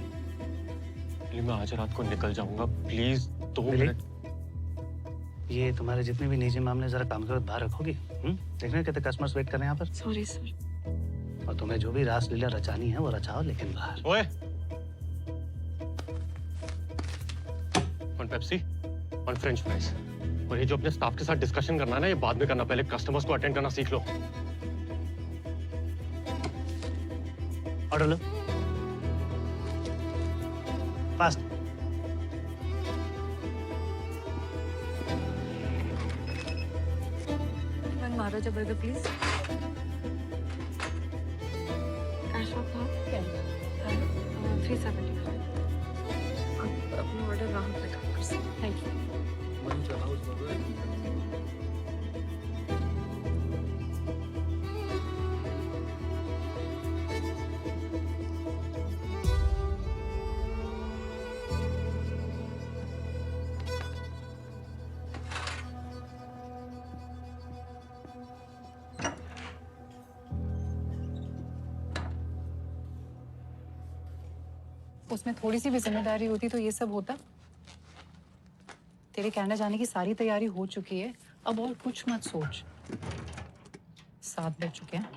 मिली, मैं आज रात को निकल जाऊंगा, प्लीज 2 मिनट। ये तुम्हारे जितने भी निजी मामले जरा काम के वक्त बाहर रखोगी। देखने कितने कस्टमर्स वेट कर रहे हैं यहाँ पर। Sorry sir. और तुम्हें जो भी रासलीला रचानी है वो रचाओ, लेकिन बाहर। ओए, one Pepsi, one French fries. और ये जो अपने स्टाफ के साथ डिस्कशन करना है ना, ये बाद में करना, पहले कस्टमर्स को अटेंड करना सीख लो। ऑर्डर लो, fast. One Maharaja burger please. Cash of 375। आप अपना ऑर्डर वहाँ पे कर सकते हैं। Thank you. उसमें थोड़ी सी भी जिम्मेदारी होती तो ये सब होता। तेरे कनाडा जाने की सारी तैयारी हो चुकी है, अब और कुछ मत सोच। 7 बज चुके हैं।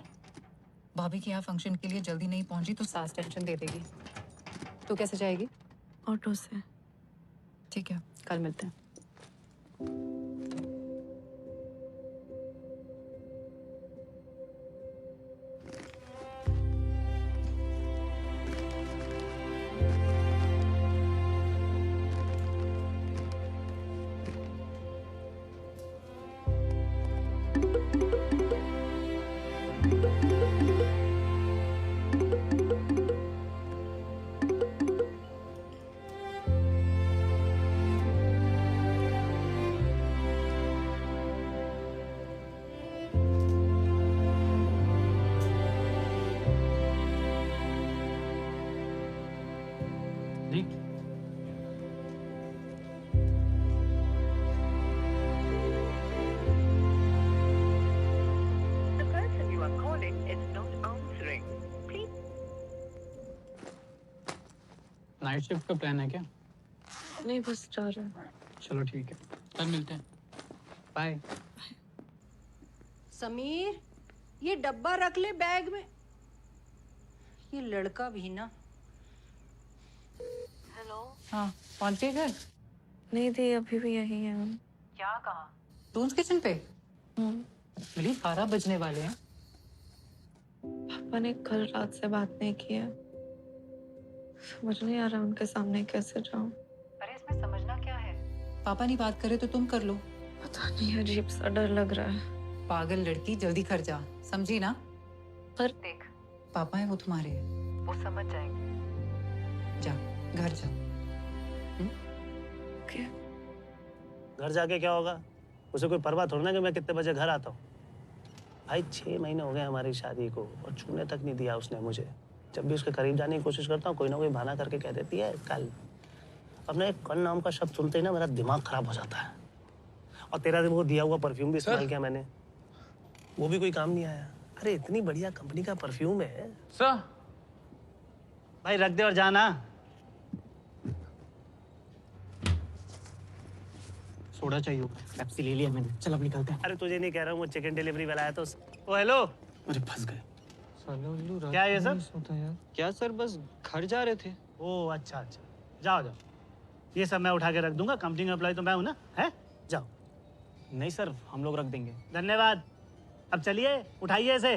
भाभी के यहाँ फंक्शन के लिए जल्दी नहीं पहुंची तो सास टेंशन दे देगी। तो कैसे जाएगी? ऑटो से। ठीक है, कल मिलते हैं। जी नाइट शिफ्ट का प्लान है क्या? नहीं बस जा रहे हैं। चलो ठीक है, कल मिलते हैं। बाय। समीर, ये डब्बा रख ले बैग में। ये लड़का भी ना। हाँ, पहुंच गए घर? नहीं दी, अभी भी यही है हम। क्या कहा? रूम्स किचन पे? मिली 12 बजने वाले हैं। पापा ने कल रात से बात नहीं की है। समझ नहीं आ रहा उनके सामने कैसे जाऊं। अरे इसमें समझना क्या है? पापा नहीं बात करे तो तुम कर लो। पता नहीं, अजीब सा डर लग रहा है। पागल लड़की, जल्दी घर जा, समझी ना? पर देख, पापा है वो तुम्हारे हैं, वो समझ जाएंगे। जा, घर जा। ओके। घर जाके क्या होगा? उसे कोई परवाह थोड़ी ना कि मैं कितने बजे घर आता हूँ। भाई 6 महीने हो गए हमारी शादी को और छूने तक नहीं दिया उसने मुझे। जब भी उसके करीब जाने की कोशिश करता हूँ कोई ना कोई बहाना करके कह देती है कल। अपने एक कल नाम का शब्द सुनते ही ना मेरा दिमाग खराब हो जाता है। और तेरा वो दिया हुआ परफ्यूम भी इस्तेमाल किया मैंने, वो भी कोई काम नहीं आया। अरे इतनी बढ़िया कंपनी का परफ्यूम है। सर भाई रख दे और जाना। सोडा चाहिए होगा, पेप्सी ले लिया मैंने, चल अब निकलते हैं। अरे तुझे नहीं कह रहा हूँ, वो चिकन डिलीवरी वाला आया तो। ओ हेलो। अरे फंस गए। क्या है ये सब? होता यार। क्या सर, बस घर जा रहे थे। ओ अच्छा अच्छा, जाओ जाओ। ये सब मैं उठा के रख दूंगा, कंपनी का एम्प्लॉय तो मैं हूँ ना, है? जाओ। नहीं सर, हम लोग रख देंगे। धन्यवाद। अब चलिए, उठाइए इसे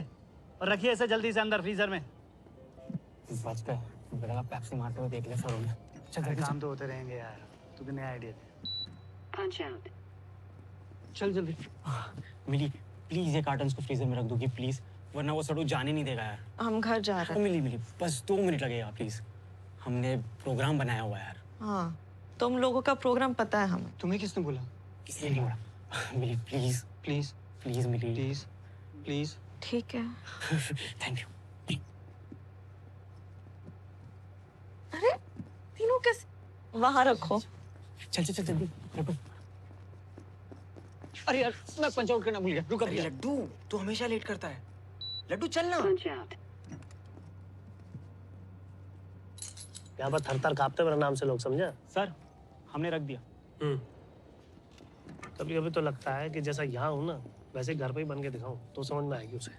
और रखिए इसे जल्दी से अंदर फ्रीजर में। बच गए, मुझे लगा पेप्सी मारते हुए देख लिया सर उन्हें। चल काम तो होते रहेंगे यार, तुझे नया आइडिया दे। चल जल्दी। मिली प्लीज ये कार्टन्स को फ्रीजर में रख दोगी प्लीज, वरना वो सड़ू जाने नहीं देगा यार। हम घर जा रहे हैं। मिली बस 2 मिनट लगेगा प्लीज, हमने प्रोग्राम बनाया हुआ है यार। हाँ, तुम लोगों का प्रोग्राम पता है हमें। तुम्हें किसने बोला? किसी ने बोला। Mili please please please Mili please please. ठीक है। Thank you. अरे तीनों कैसे? वहां रखो। चल जल्दी रखो। अरे यार मैं पंच आउट करना भूल गया, रुक। अरे लड्डू तू हमेशा लेट करता है, लड्डू चल ना। यहाँ पर थर थर कांपते मेरा नाम से लोग, समझा? सर हमने रख दिया। कभी कभी तो लगता है कि जैसा यहाँ हूँ ना वैसे घर पे ही बन के दिखाऊं तो समझ में आएगी उसे।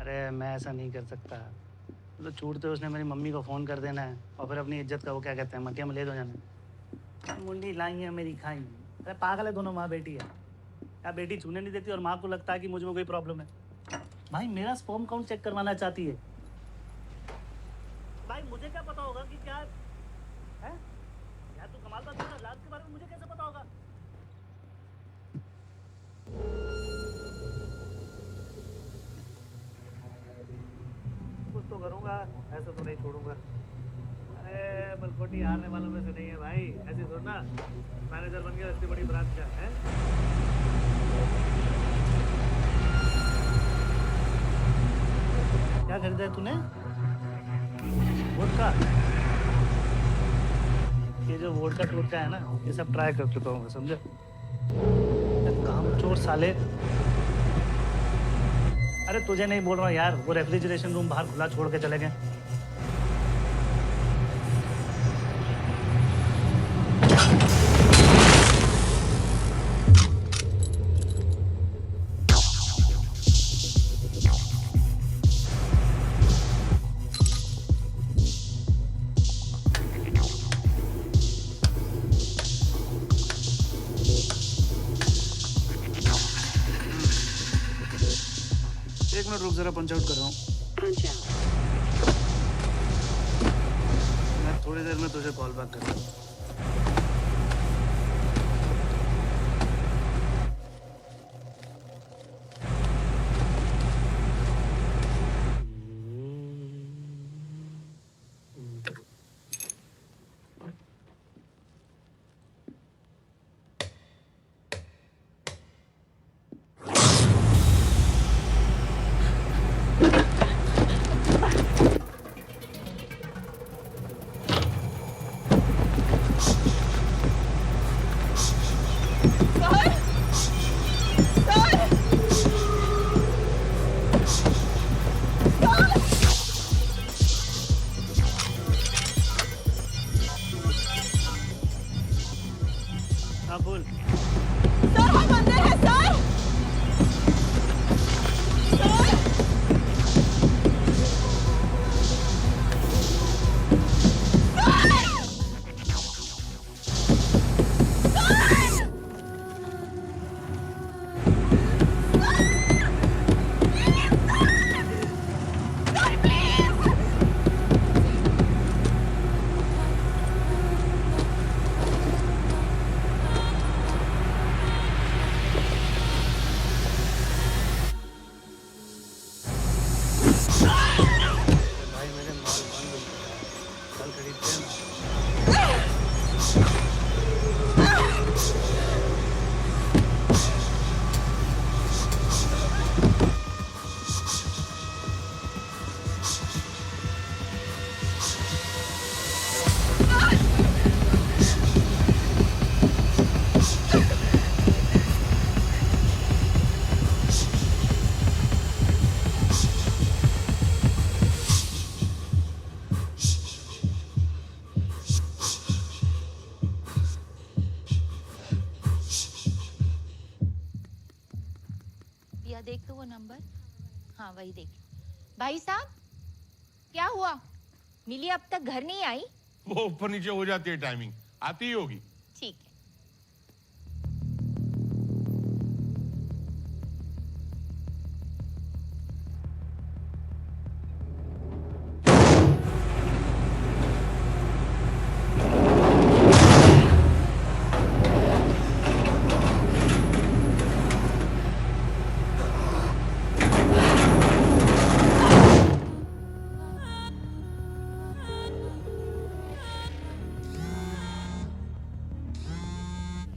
अरे मैं ऐसा नहीं कर सकता, तो छूटते उसने मेरी मम्मी को फोन कर देना है और फिर अपनी इज्जत का वो क्या कहते हैं मटिया में ले दो जाना। मुंडी लाई है मेरी खाई। अरे पागल है दोनों, माँ बेटी है या बेटी छूने नहीं देती और माँ को लगता है कि मुझ में कोई प्रॉब्लम है। भाई मेरा स्पर्म काउंट चेक करवाना चाहती है। भाई मुझे क्या पता होगा कि क्या है? यार तू कमाल बात कर रहा है, लाज के बारे में मुझे कैसे पता होगा? कुछ तो करूंगा, ऐसे तो नहीं छोड़ूंगा। अरे बलकोटी हारने वालों में से नहीं है भाई, ऐसे थोड़ा ना मैनेजर बन गया इतनी बड़ी ब्रांच का है। क्या खरीदा है तूने? वोडका। ये जो वोडका टोटका है ना, ये सब ट्राई कर चुका हूँ, समझे? कामचोर साले। अरे तुझे नहीं बोल रहा यार, वो रेफ्रिजरेशन रूम बाहर खुला छोड़ के चले गए। एक मिनट रुक, जरा पंच आउट कर रहा हूँ। मैं थोड़ी देर में तुझे कॉल बैक कर रहा हूँ। हाँ बोल। सर हम अंदर हैं सर। सर भाई मेरे माल बंद हो गया है। कल खरीदते हैं ना। या देख तो वो नंबर। हाँ वही देख। भाई साहब क्या हुआ? मिली अब तक घर नहीं आई? वो ऊपर नीचे हो जाती है टाइमिंग, आती ही होगी। ठीक है।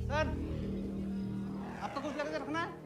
सर आपका कुछ लगा रखना है?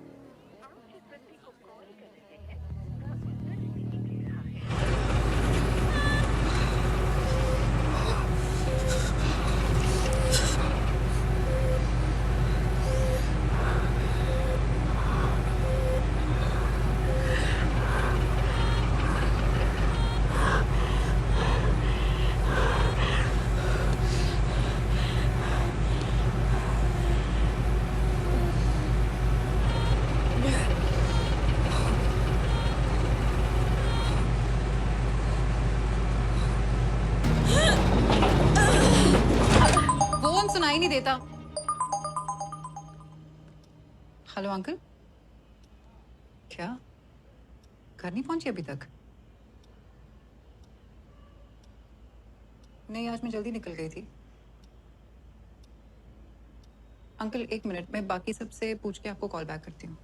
फोन सुनाई नहीं देता। हेलो अंकल, क्या घर नहीं पहुंची अभी तक? नहीं, आज मैं जल्दी निकल गई थी। अंकल एक मिनट, मैं बाकी सबसे पूछ के आपको कॉल बैक करती हूँ।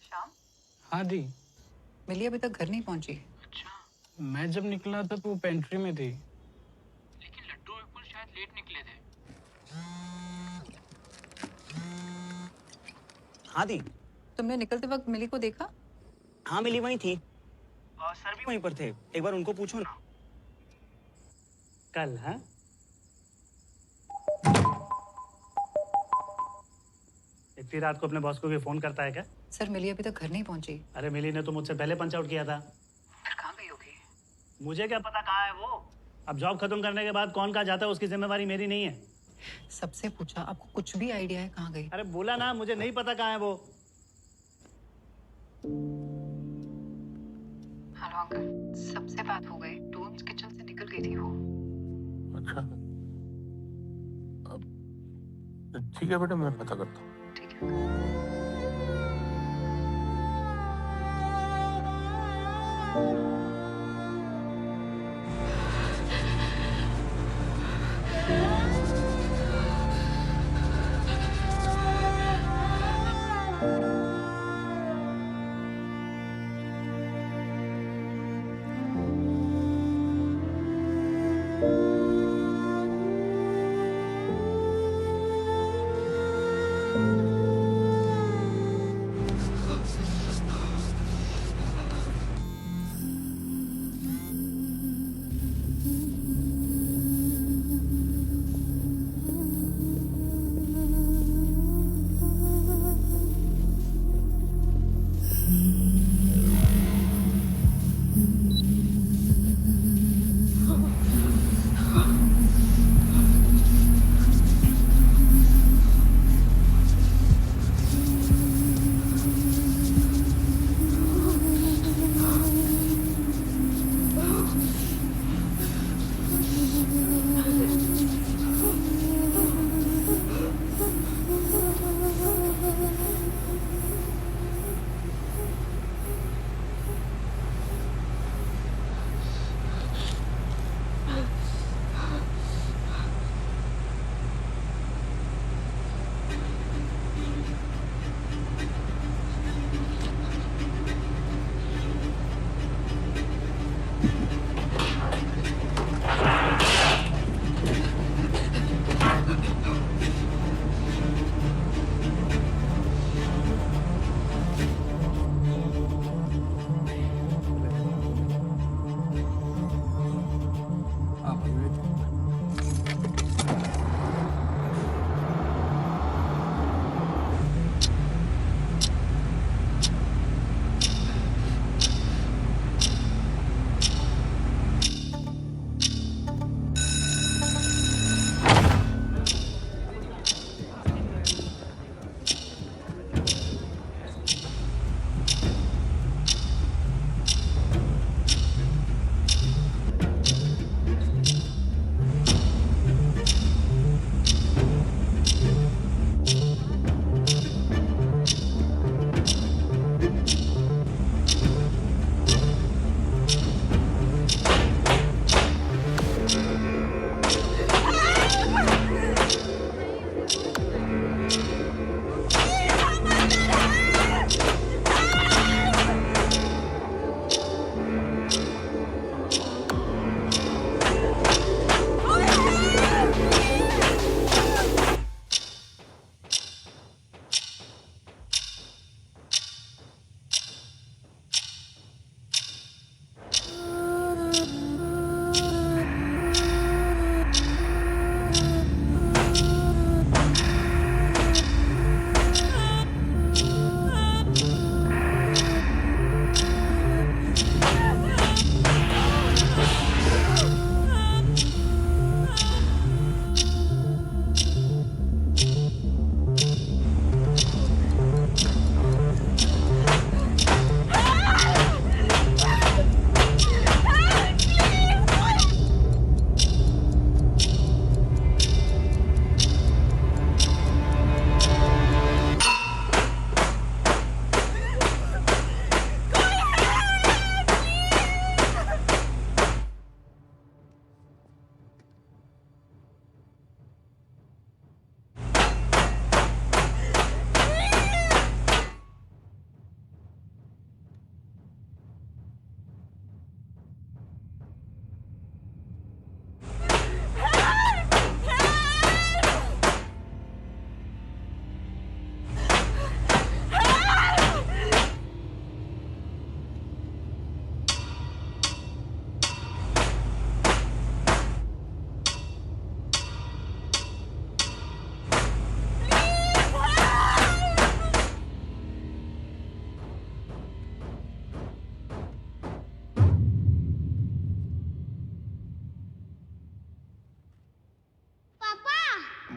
श्याम? हाँ दी। मिली अभी तक घर नहीं पहुंची। अच्छा, मैं जब निकला था तो वो पेंट्री में थी। लेकिन लड्डू और विपुल शायद लेट निकले थे। हाँ दी। तुमने निकलते वक्त मिली को देखा? हाँ मिली वहीं थी और सर भी वहीं पर थे। एक बार उनको पूछो ना। कल? हाँ इतनी रात को अपने बॉस को भी फोन करता है क्या? सर मिली अभी तक घर नहीं पहुंची। अरे मिली ने तो मुझसे पहले पंच आउट किया था। फिर कहाँ गई होगी? मुझे क्या पता कहाँ है वो। अब जॉब खत्म करने के बाद कौन कहाँ जाता है उसकी जिम्मेवारी मेरी नहीं है। सबसे पूछा, आपको कुछ भी आइडिया है कहाँ गई? अरे बोला ना, मुझे नहीं पता कहाँ है वो। हेलो अंकल, सबसे बात हो गई। टूम्स किचन से निकल गई थी वो। अच्छा, ठीक है बेटा, मैं पता करता हूँ। ठीक है।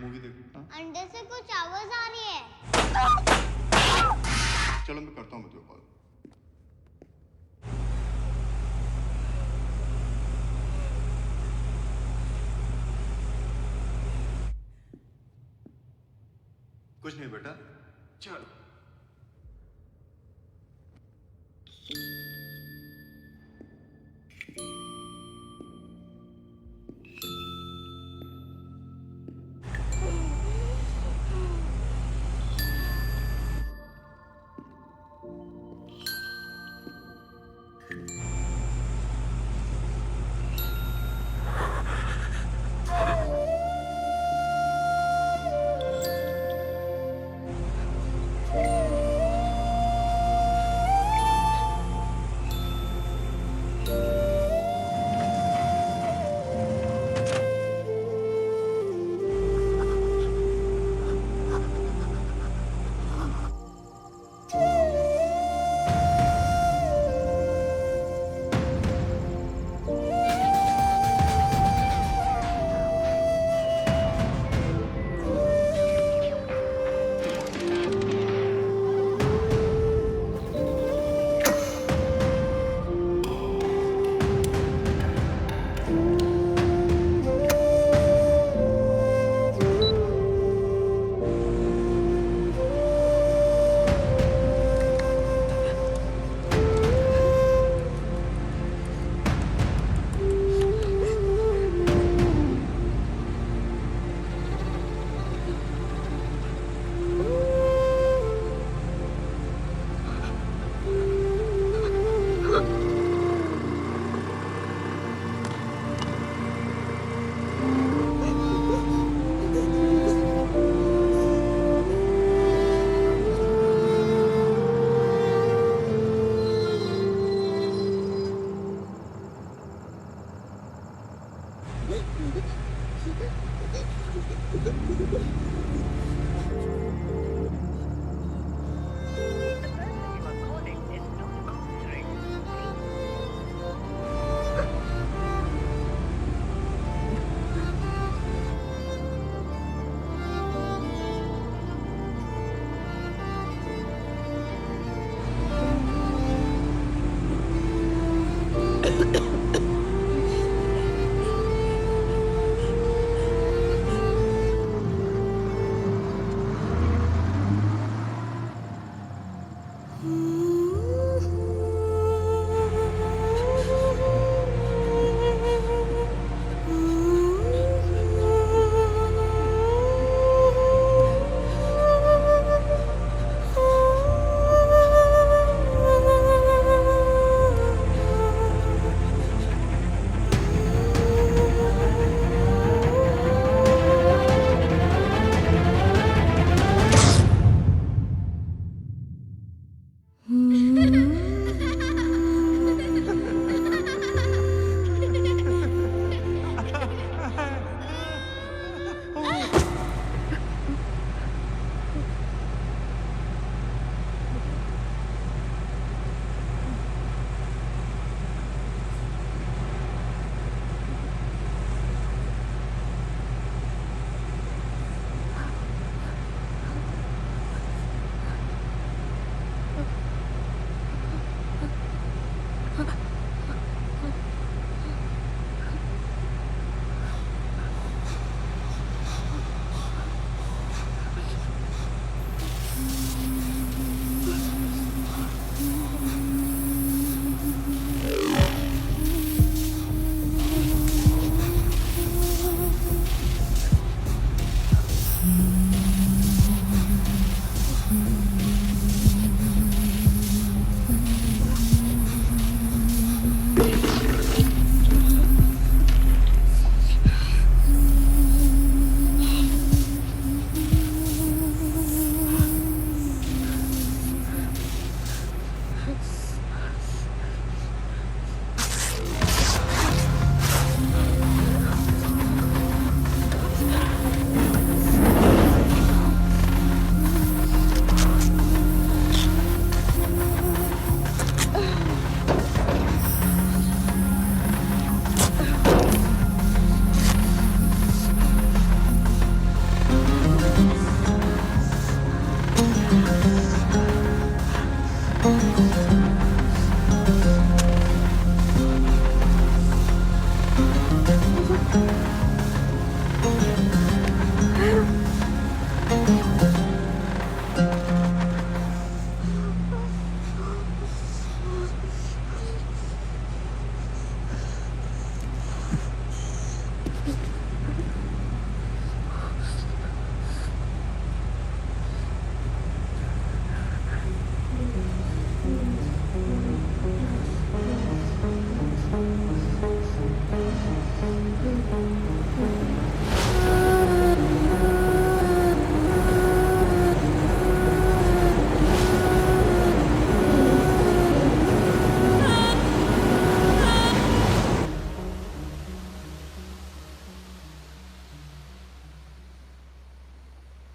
मूवी देखो। अंदर से कुछ आवाज आ रही है। चलो मैं करता हूँ मैं कॉल। कुछ नहीं बेटा, चलो।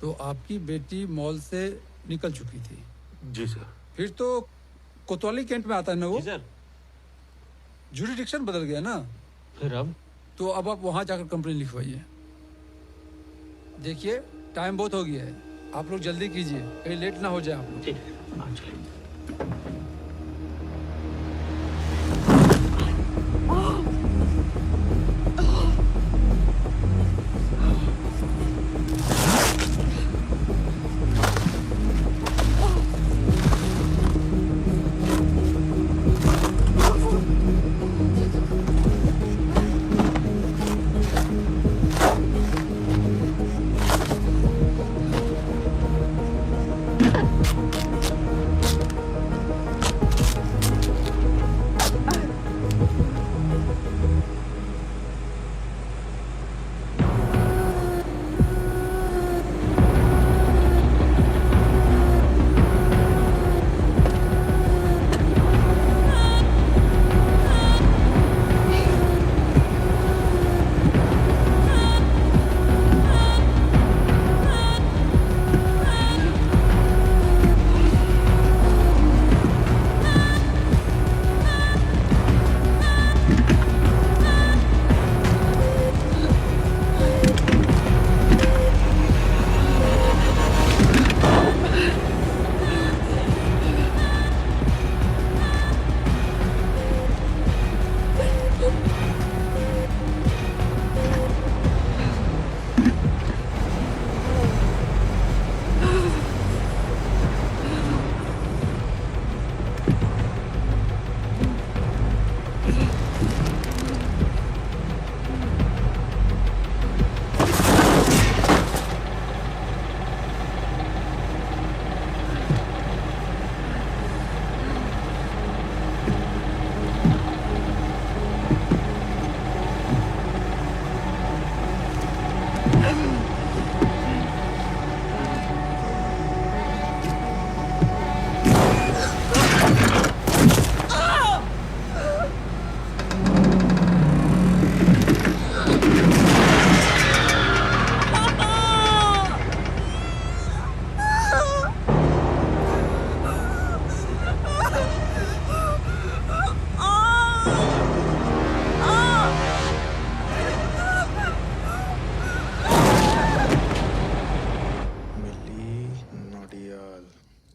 तो आपकी बेटी मॉल से निकल चुकी थी? जी सर। फिर तो कोतवाली कैंट में आता है ना वो? सर। जुरिडिक्शन बदल गया ना? फिर अब? तो अब आप वहां जाकर कंप्लेन लिखवाइए। देखिए टाइम बहुत हो गया है, आप लोग जल्दी कीजिए, कहीं लेट ना हो जाए आप लोग। ठीक है, हाँ चलिए।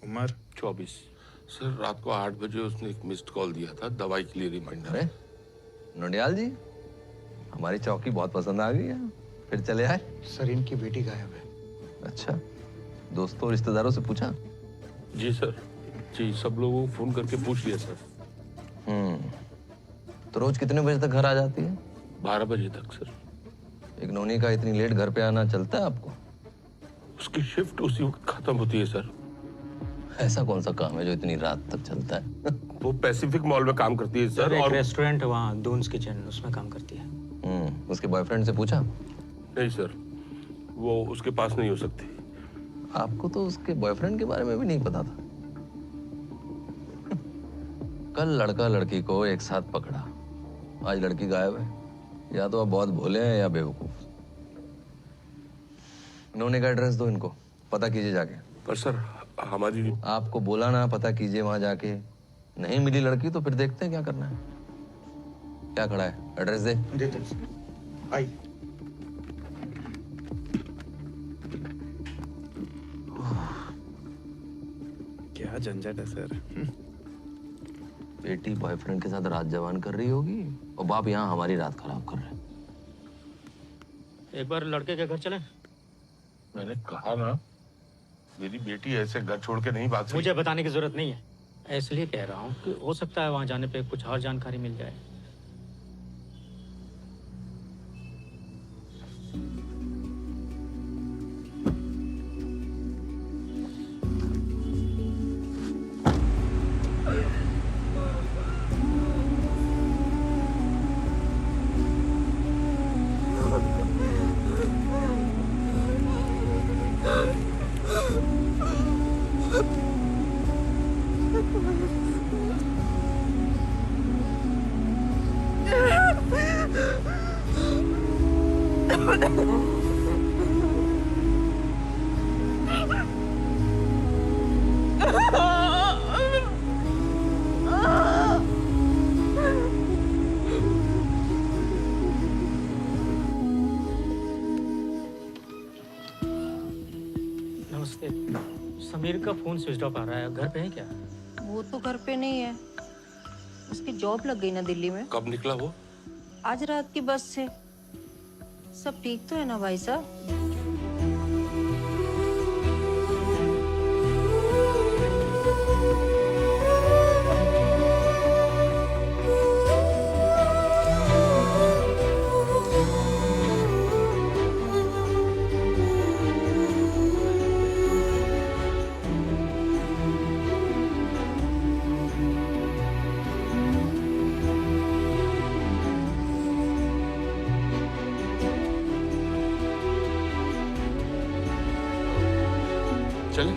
उम्र 24। सर रात को 8 बजे उसने एक मिस्ड कॉल दिया था, दवाई के लिए रिमाइंडर। अरे नोडियाल जी, हमारी चौकी बहुत पसंद आ गई है, फिर चले आए। सर इनकी बेटी गायब है। अच्छा, दोस्तों रिश्तेदारों से पूछा? जी सर, जी सब लोगों को फोन करके पूछ लिया सर। तो रोज कितने बजे तक घर आ जाती है? 12 बजे तक सर। एक नोनी का इतनी लेट घर पे आना चलता है आपको? उसकी शिफ्ट उसी वक्त खत्म होती है सर। ऐसा कौन सा काम है जो इतनी रात तक चलता है? वो पैसिफिक मॉल में काम करती है सर। एक और रेस्टोरेंट है वहाँ, दून्स किचन, उसमें काम करती है। उसके बॉयफ्रेंड से पूछा? नहीं सर, वो उसके पास नहीं हो सकती। आपको तो उसके बॉयफ्रेंड के बारे में भी नहीं पता था। कल लड़का लड़की को एक साथ पकड़ा, आज लड़की गायब है। या तो आप बहुत भोले हैं या बेवकूफ। नोने का एड्रेस दो इनको, पता कीजिए जाके। पर सर हमारी... आपको बोला ना पता कीजिए वहां जाके। नहीं मिली लड़की तो फिर देखते हैं क्या करना है। क्या खड़ा है, एड्रेस दे। देते हैं सर। आइए। क्या झंझट है सर। बेटी बॉयफ्रेंड के साथ रात जवान कर रही होगी और बाप यहाँ हमारी रात खराब कर रहे हैं। एक बार लड़के के घर चलें? मैंने कहा ना, मेरी बेटी ऐसे घर छोड़ के नहीं भाग सकती। मुझे बताने की जरूरत नहीं है, इसलिए कह रहा हूँ कि हो सकता है वहां जाने पे कुछ और जानकारी मिल जाए। नमस्ते। समीर का फोन स्विच ऑफ आ रहा है, घर पे है क्या? वो तो घर पे नहीं है, उसकी जॉब लग गई ना दिल्ली में। कब निकला वो? आज रात की बस से। सब ठीक तो है ना भाई साहब? चले?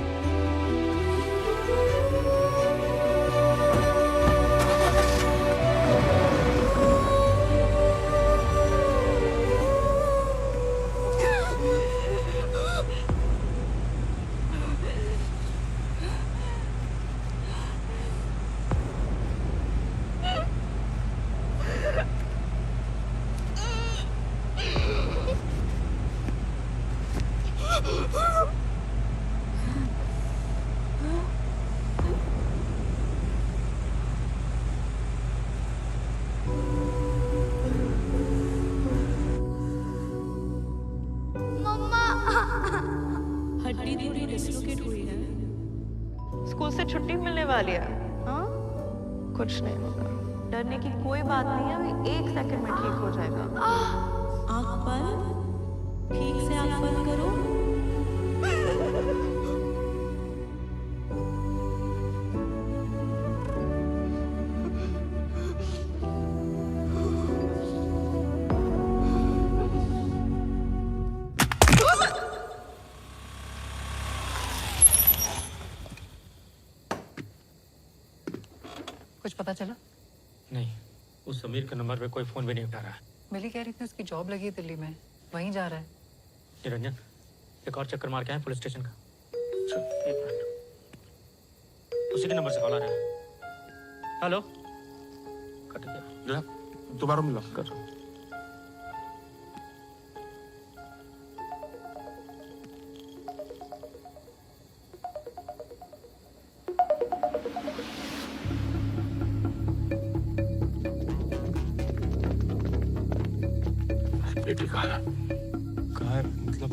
हड्डी थोड़ी डिसलोकेट हुई है। स्कूल से छुट्टी मिलने वाली है। हाँ, कुछ नहीं होगा, डरने की कोई बात नहीं है, अभी 1 सेकंड में ठीक हो जाएगा। आँख बंद, ठीक से आँख बंद करो। कुछ पता चला? नहीं, उस समीर के नंबर पे कोई फोन भी नहीं उठा रहा है। मिली कह रही थी उसकी जॉब लगी है दिल्ली में, वहीं जा रहा है। निरंजन, एक और चक्कर मार के आए पुलिस स्टेशन का। एक मिनट, उसी के नंबर से कॉल आ रहा है। हेलो, कट गया। दोबारा मिला कर। बेटी कहाँ है? कहाँ है मतलब?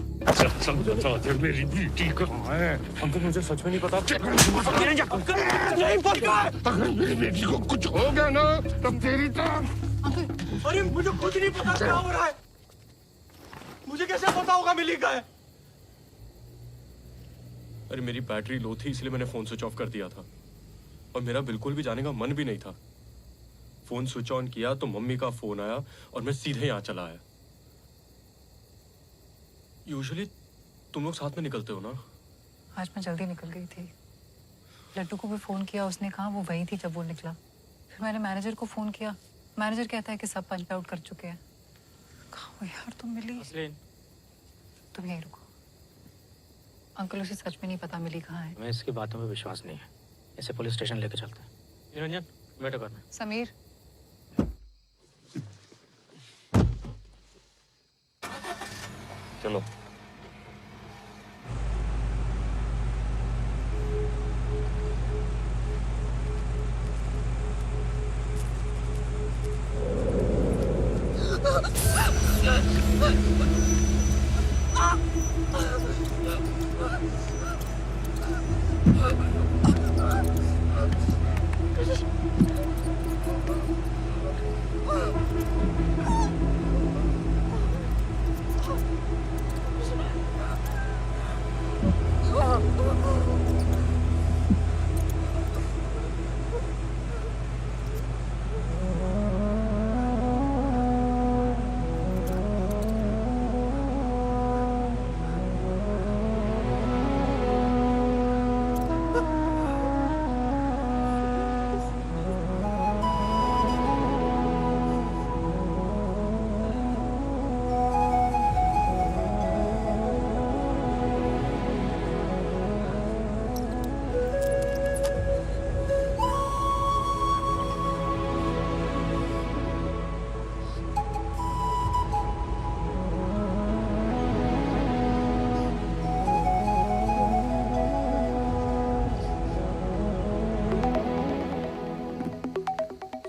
मेरी बेटी कहाँ है? अंकल मुझे सच में नहीं पता। अगर मेरी बेटी को कुछ हो गया ना तब तेरी तो। अरे मुझे खुद नहीं पता क्या हो रहा है। मुझे कैसे पता होगा मिली का है? अरे मेरी बैटरी लो थी इसलिए मैंने फोन स्विच ऑफ कर दिया था और मेरा बिल्कुल भी जाने का मन भी नहीं था। फोन स्विच ऑन किया तो मम्मी का फोन आया और मैं सीधे यहाँ चला आया। यूजुअली तुम लोग साथ में निकलते हो ना? आज मैं जल्दी निकल गई थी। लड्डू को भी फोन किया, उसने कहा वो वही थी जब वो निकला। फिर मैंने मैनेजर को फोन किया, मैनेजर कहता है कि सब पंच आउट कर चुके हैं। कहाँ हो यार तुम मिली? तुम यहीं रुको। अंकल उसे सच में नहीं पता मिली कहाँ है। मैं इसकी बातों में विश्वास नहीं है, इसे पुलिस स्टेशन लेकर चलते हैं। निरंजन, वेट करना। समीर, चलो।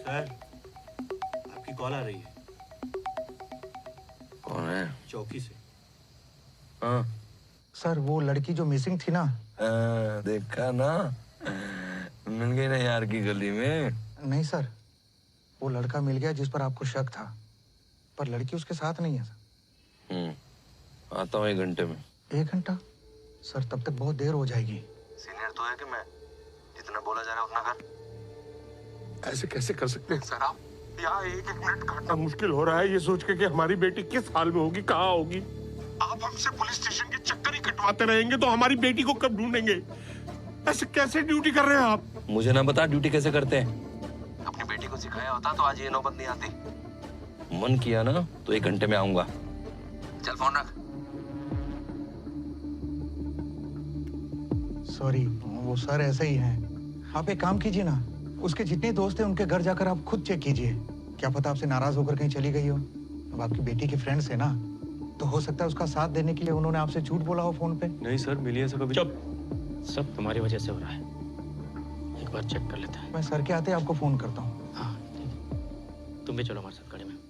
सर, आपकी कॉल आ रही है। कौन है? चौकी से। हाँ सर वो लड़की जो मिसिंग थी ना। देखा ना, मिल गई ना यार की गली में। नहीं सर, वो लड़का मिल गया जिस पर आपको शक था, पर लड़की उसके साथ नहीं है सर। आता हूँ 1 घंटे में। 1 घंटा? सर तब तक बहुत देर हो जाएगी। सीनियर तो है कि मैं, जितना बोला जा रहा है उतना कर। ऐसे कैसे कर सकते हैं सर आप? यहाँ 1-1 मिनट काटना मुश्किल हो रहा है ये सोच के कि हमारी बेटी किस हाल में होगी, कहाँ होगी। आप हमसे पुलिस स्टेशन के चक्कर ही कटवाते रहेंगे तो हमारी बेटी को कब ढूंढेंगे? ऐसे कैसे ड्यूटी कर रहे हैं आप? मुझे ना बता ड्यूटी कैसे करते हैं। अपनी बेटी को सिखाया होता तो आज ये नौबत नहीं आती। मन किया ना तो 1 घंटे में आऊंगा। चल फोन रख। सॉरी, वो सर ऐसे ही हैं। आप एक काम कीजिए ना, उसके जितने दोस्त हैं उनके घर जाकर आप खुद चेक कीजिए। क्या पता आपसे नाराज होकर कहीं चली गई हो। अब आपकी बेटी की फ्रेंड्स है ना, तो हो सकता है उसका साथ देने के लिए उन्होंने आपसे झूठ बोला हो फोन पे। नहीं सर, मिली ऐसा कभी। चुप, सब तुम्हारी वजह से हो रहा है। एक बार चेक कर लेते हैं। मैं सर के आते आपको फोन करता हूँ। हाँ ठीक है, तुम भी चलो हमारे साथ गाड़ी में।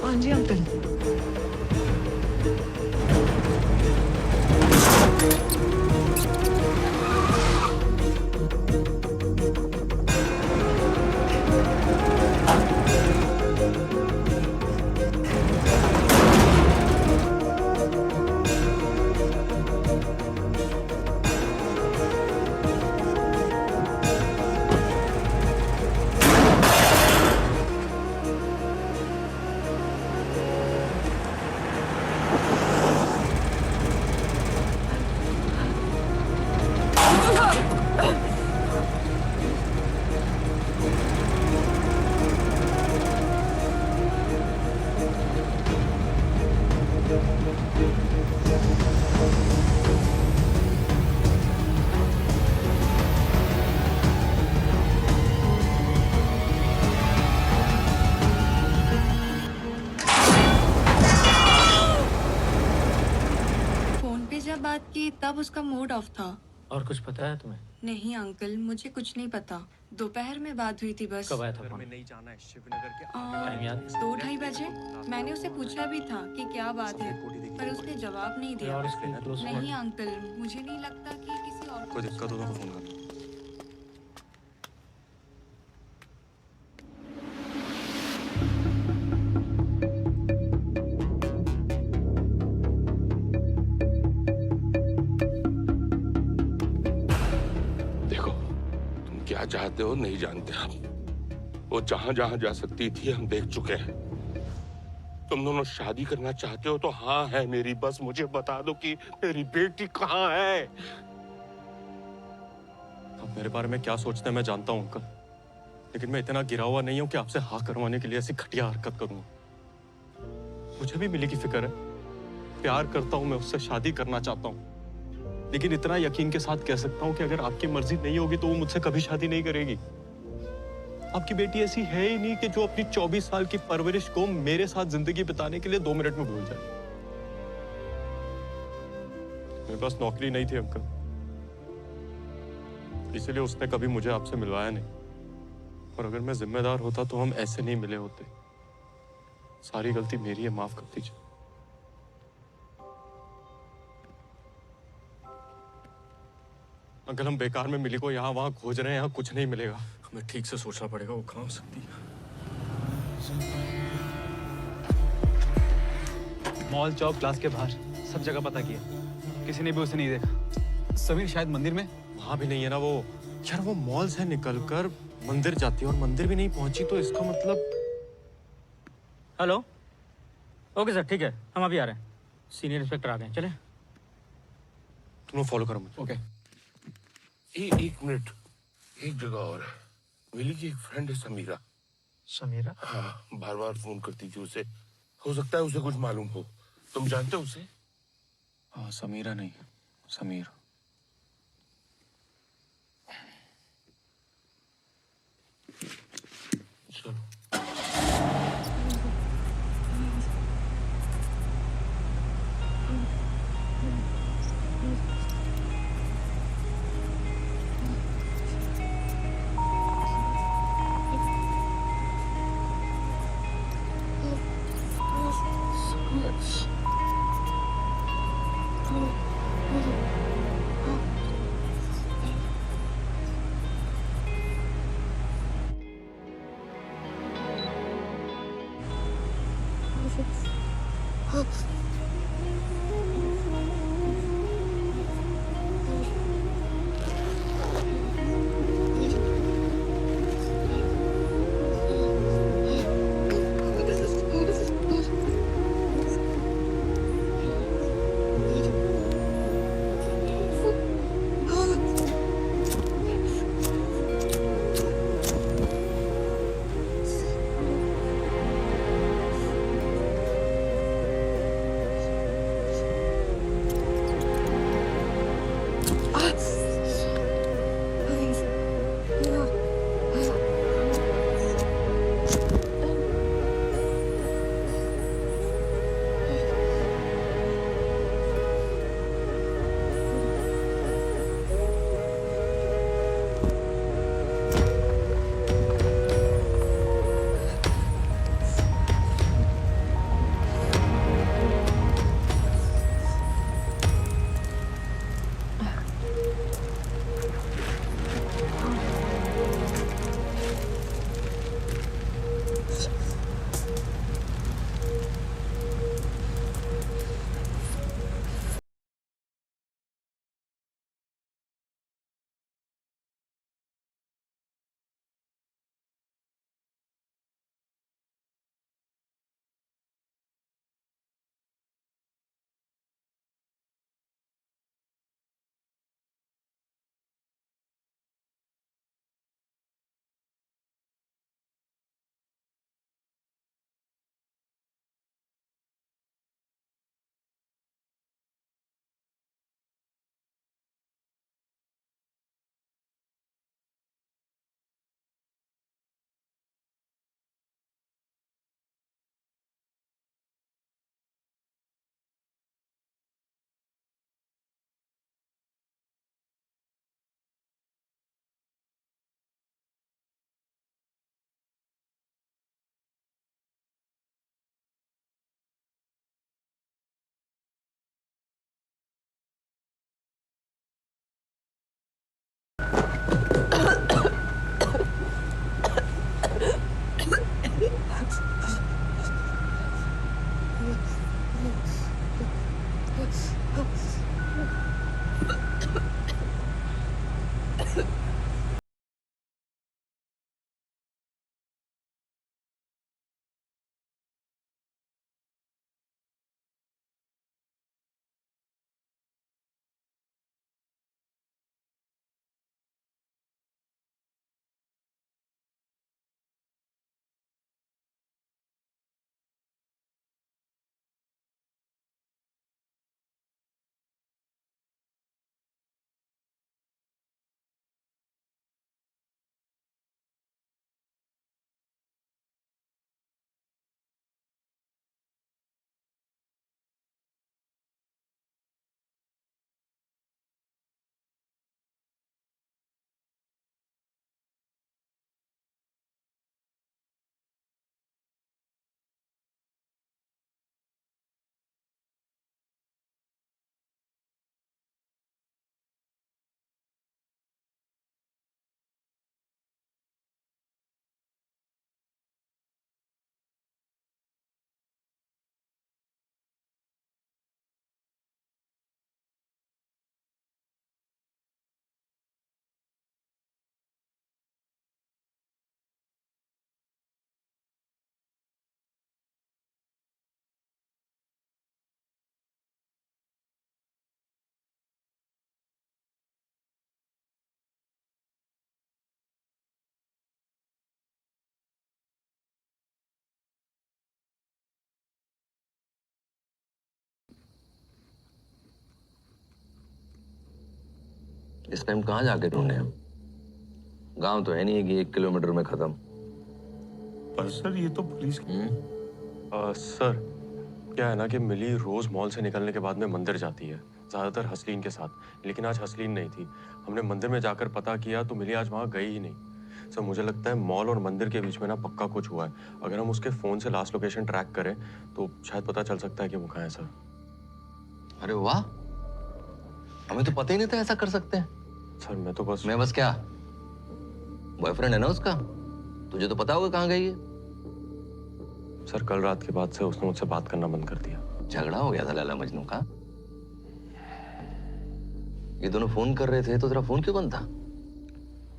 हाँ जी अंकल। फोन पे जब बात की तब उसका मूड ऑफ था। और कुछ पता है तुम्हें? नहीं अंकल, मुझे कुछ नहीं पता। दोपहर में बात हुई थी बस। कब आया था फोन? नहीं जाना है शिवनगर के 2-2:30 बजे। मैंने उसे पूछा भी था कि क्या बात है, पर उसने जवाब नहीं दिया। और इसके close friend? नहीं अंकल, मुझे नहीं लगता कि किसी और को कोई दिक्कत हो तो फोन कर। देखो, तुम क्या चाहते हो नहीं जानते हम। वो जहां जहां जा सकती थी हम देख चुके हैं। तुम दोनों शादी करना चाहते हो तो हाँ है मेरी, बस मुझे बता दो कि मेरी बेटी कहाँ है। आप मेरे बारे में क्या सोचते हैं मैं जानता हूँ अंकल, लेकिन मैं इतना गिरा हुआ नहीं हूँ कि आपसे हाँ करवाने के लिए ऐसी घटिया हरकत करूंगा। मुझे भी मिली की फिक्र है, प्यार करता हूँ मैं उससे, शादी करना चाहता हूँ, लेकिन इतना यकीन के साथ कह सकता हूँ कि अगर आपकी मर्जी नहीं होगी तो वो मुझसे कभी शादी नहीं करेगी। आपकी बेटी ऐसी है ही नहीं कि जो अपनी 24 साल की परवरिश को मेरे साथ जिंदगी बिताने के लिए 2 मिनट में भूल जाए। मेरे पास नौकरी नहीं थी अंकल, इसलिए उसने कभी मुझे आपसे मिलवाया नहीं, और अगर मैं जिम्मेदार होता तो हम ऐसे नहीं मिले होते। सारी गलती मेरी है, माफ कर दीजिए। अंकल हम बेकार में मिली को यहाँ वहां खोज रहे हैं, यहाँ कुछ नहीं मिलेगा। हमें ठीक से सोचना पड़ेगा वो कहाँ हो सकती है। मॉल, चौक, क्लास के बाहर सब जगह पता किया, किसी ने भी उसे नहीं देखा। समीर शायद मंदिर में। वहां भी नहीं है ना वो। यार वो मॉल से निकलकर मंदिर जाती है और मंदिर भी नहीं पहुंची, तो इसका मतलब। हेलो, ओके सर, ठीक है, हम अभी आ रहे हैं। सीनियर इंस्पेक्टर आ गए, चले। तुम फॉलो करो मुझे। ओके। एक मिनट, एक जगह और है। मिली की एक फ्रेंड है समीरा। समीरा? हाँ, बार बार फोन करती थी उसे। हो सकता है उसे कुछ मालूम हो। तुम जानते हो उसे? हाँ, समीरा नहीं, समीर। चलो। इस टाइम कहाँ जाके ढूंढे हम? गांव तो है नहीं कि 1 किलोमीटर में खत्म। पर सर ये तो पुलिस सर क्या है ना कि मिली रोज मॉल से निकलने के बाद में मंदिर जाती है, ज्यादातर हसलीन के साथ, लेकिन आज हसलीन नहीं थी। हमने मंदिर में जाकर पता किया तो मिली आज वहां गई ही नहीं। सर मुझे लगता है मॉल और मंदिर के बीच में ना पक्का कुछ हुआ है। अगर हम उसके फोन से लास्ट लोकेशन ट्रैक करें तो शायद पता चल सकता है कि वो कहाँ है। सर अरे वाह, हमें तो पता ही नहीं था ऐसा कर सकते हैं। सर मैं बस क्या बॉयफ्रेंड है ना उसका, तुझे तो पता होगा कहाँ गई है। सर कल रात के बाद से उसने मुझसे बात करना बंद कर दिया। झगड़ा हो गया था लैला मजनू का? ये दोनों फोन कर रहे थे तो तेरा फोन क्यों बंद था?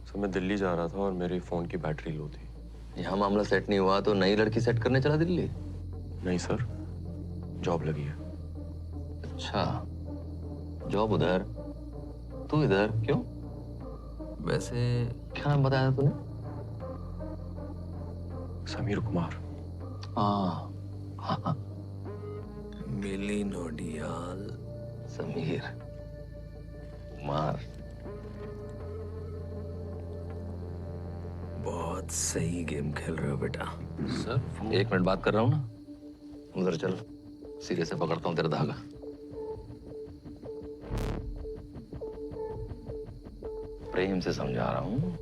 सर मैं दिल्ली जा रहा था और मेरी फोन की बैटरी लो थी। यहाँ मामला सेट नहीं हुआ तो नई लड़की सेट करने चला दिल्ली? नहीं सर, जॉब लगी है। अच्छा, जॉब उधर, तू इधर, क्यों? वैसे क्या नाम बताया तूने? समीर कुमार। हाँ, मिली नोडियाल समीर कुमार। सही गेम खेल रहे हो बेटा। सर 1 मिनट बात कर रहा हूँ ना, उधर चल, सिरे से पकड़ता हूँ तेरा धागा। प्रेम से समझा रहा हूँ,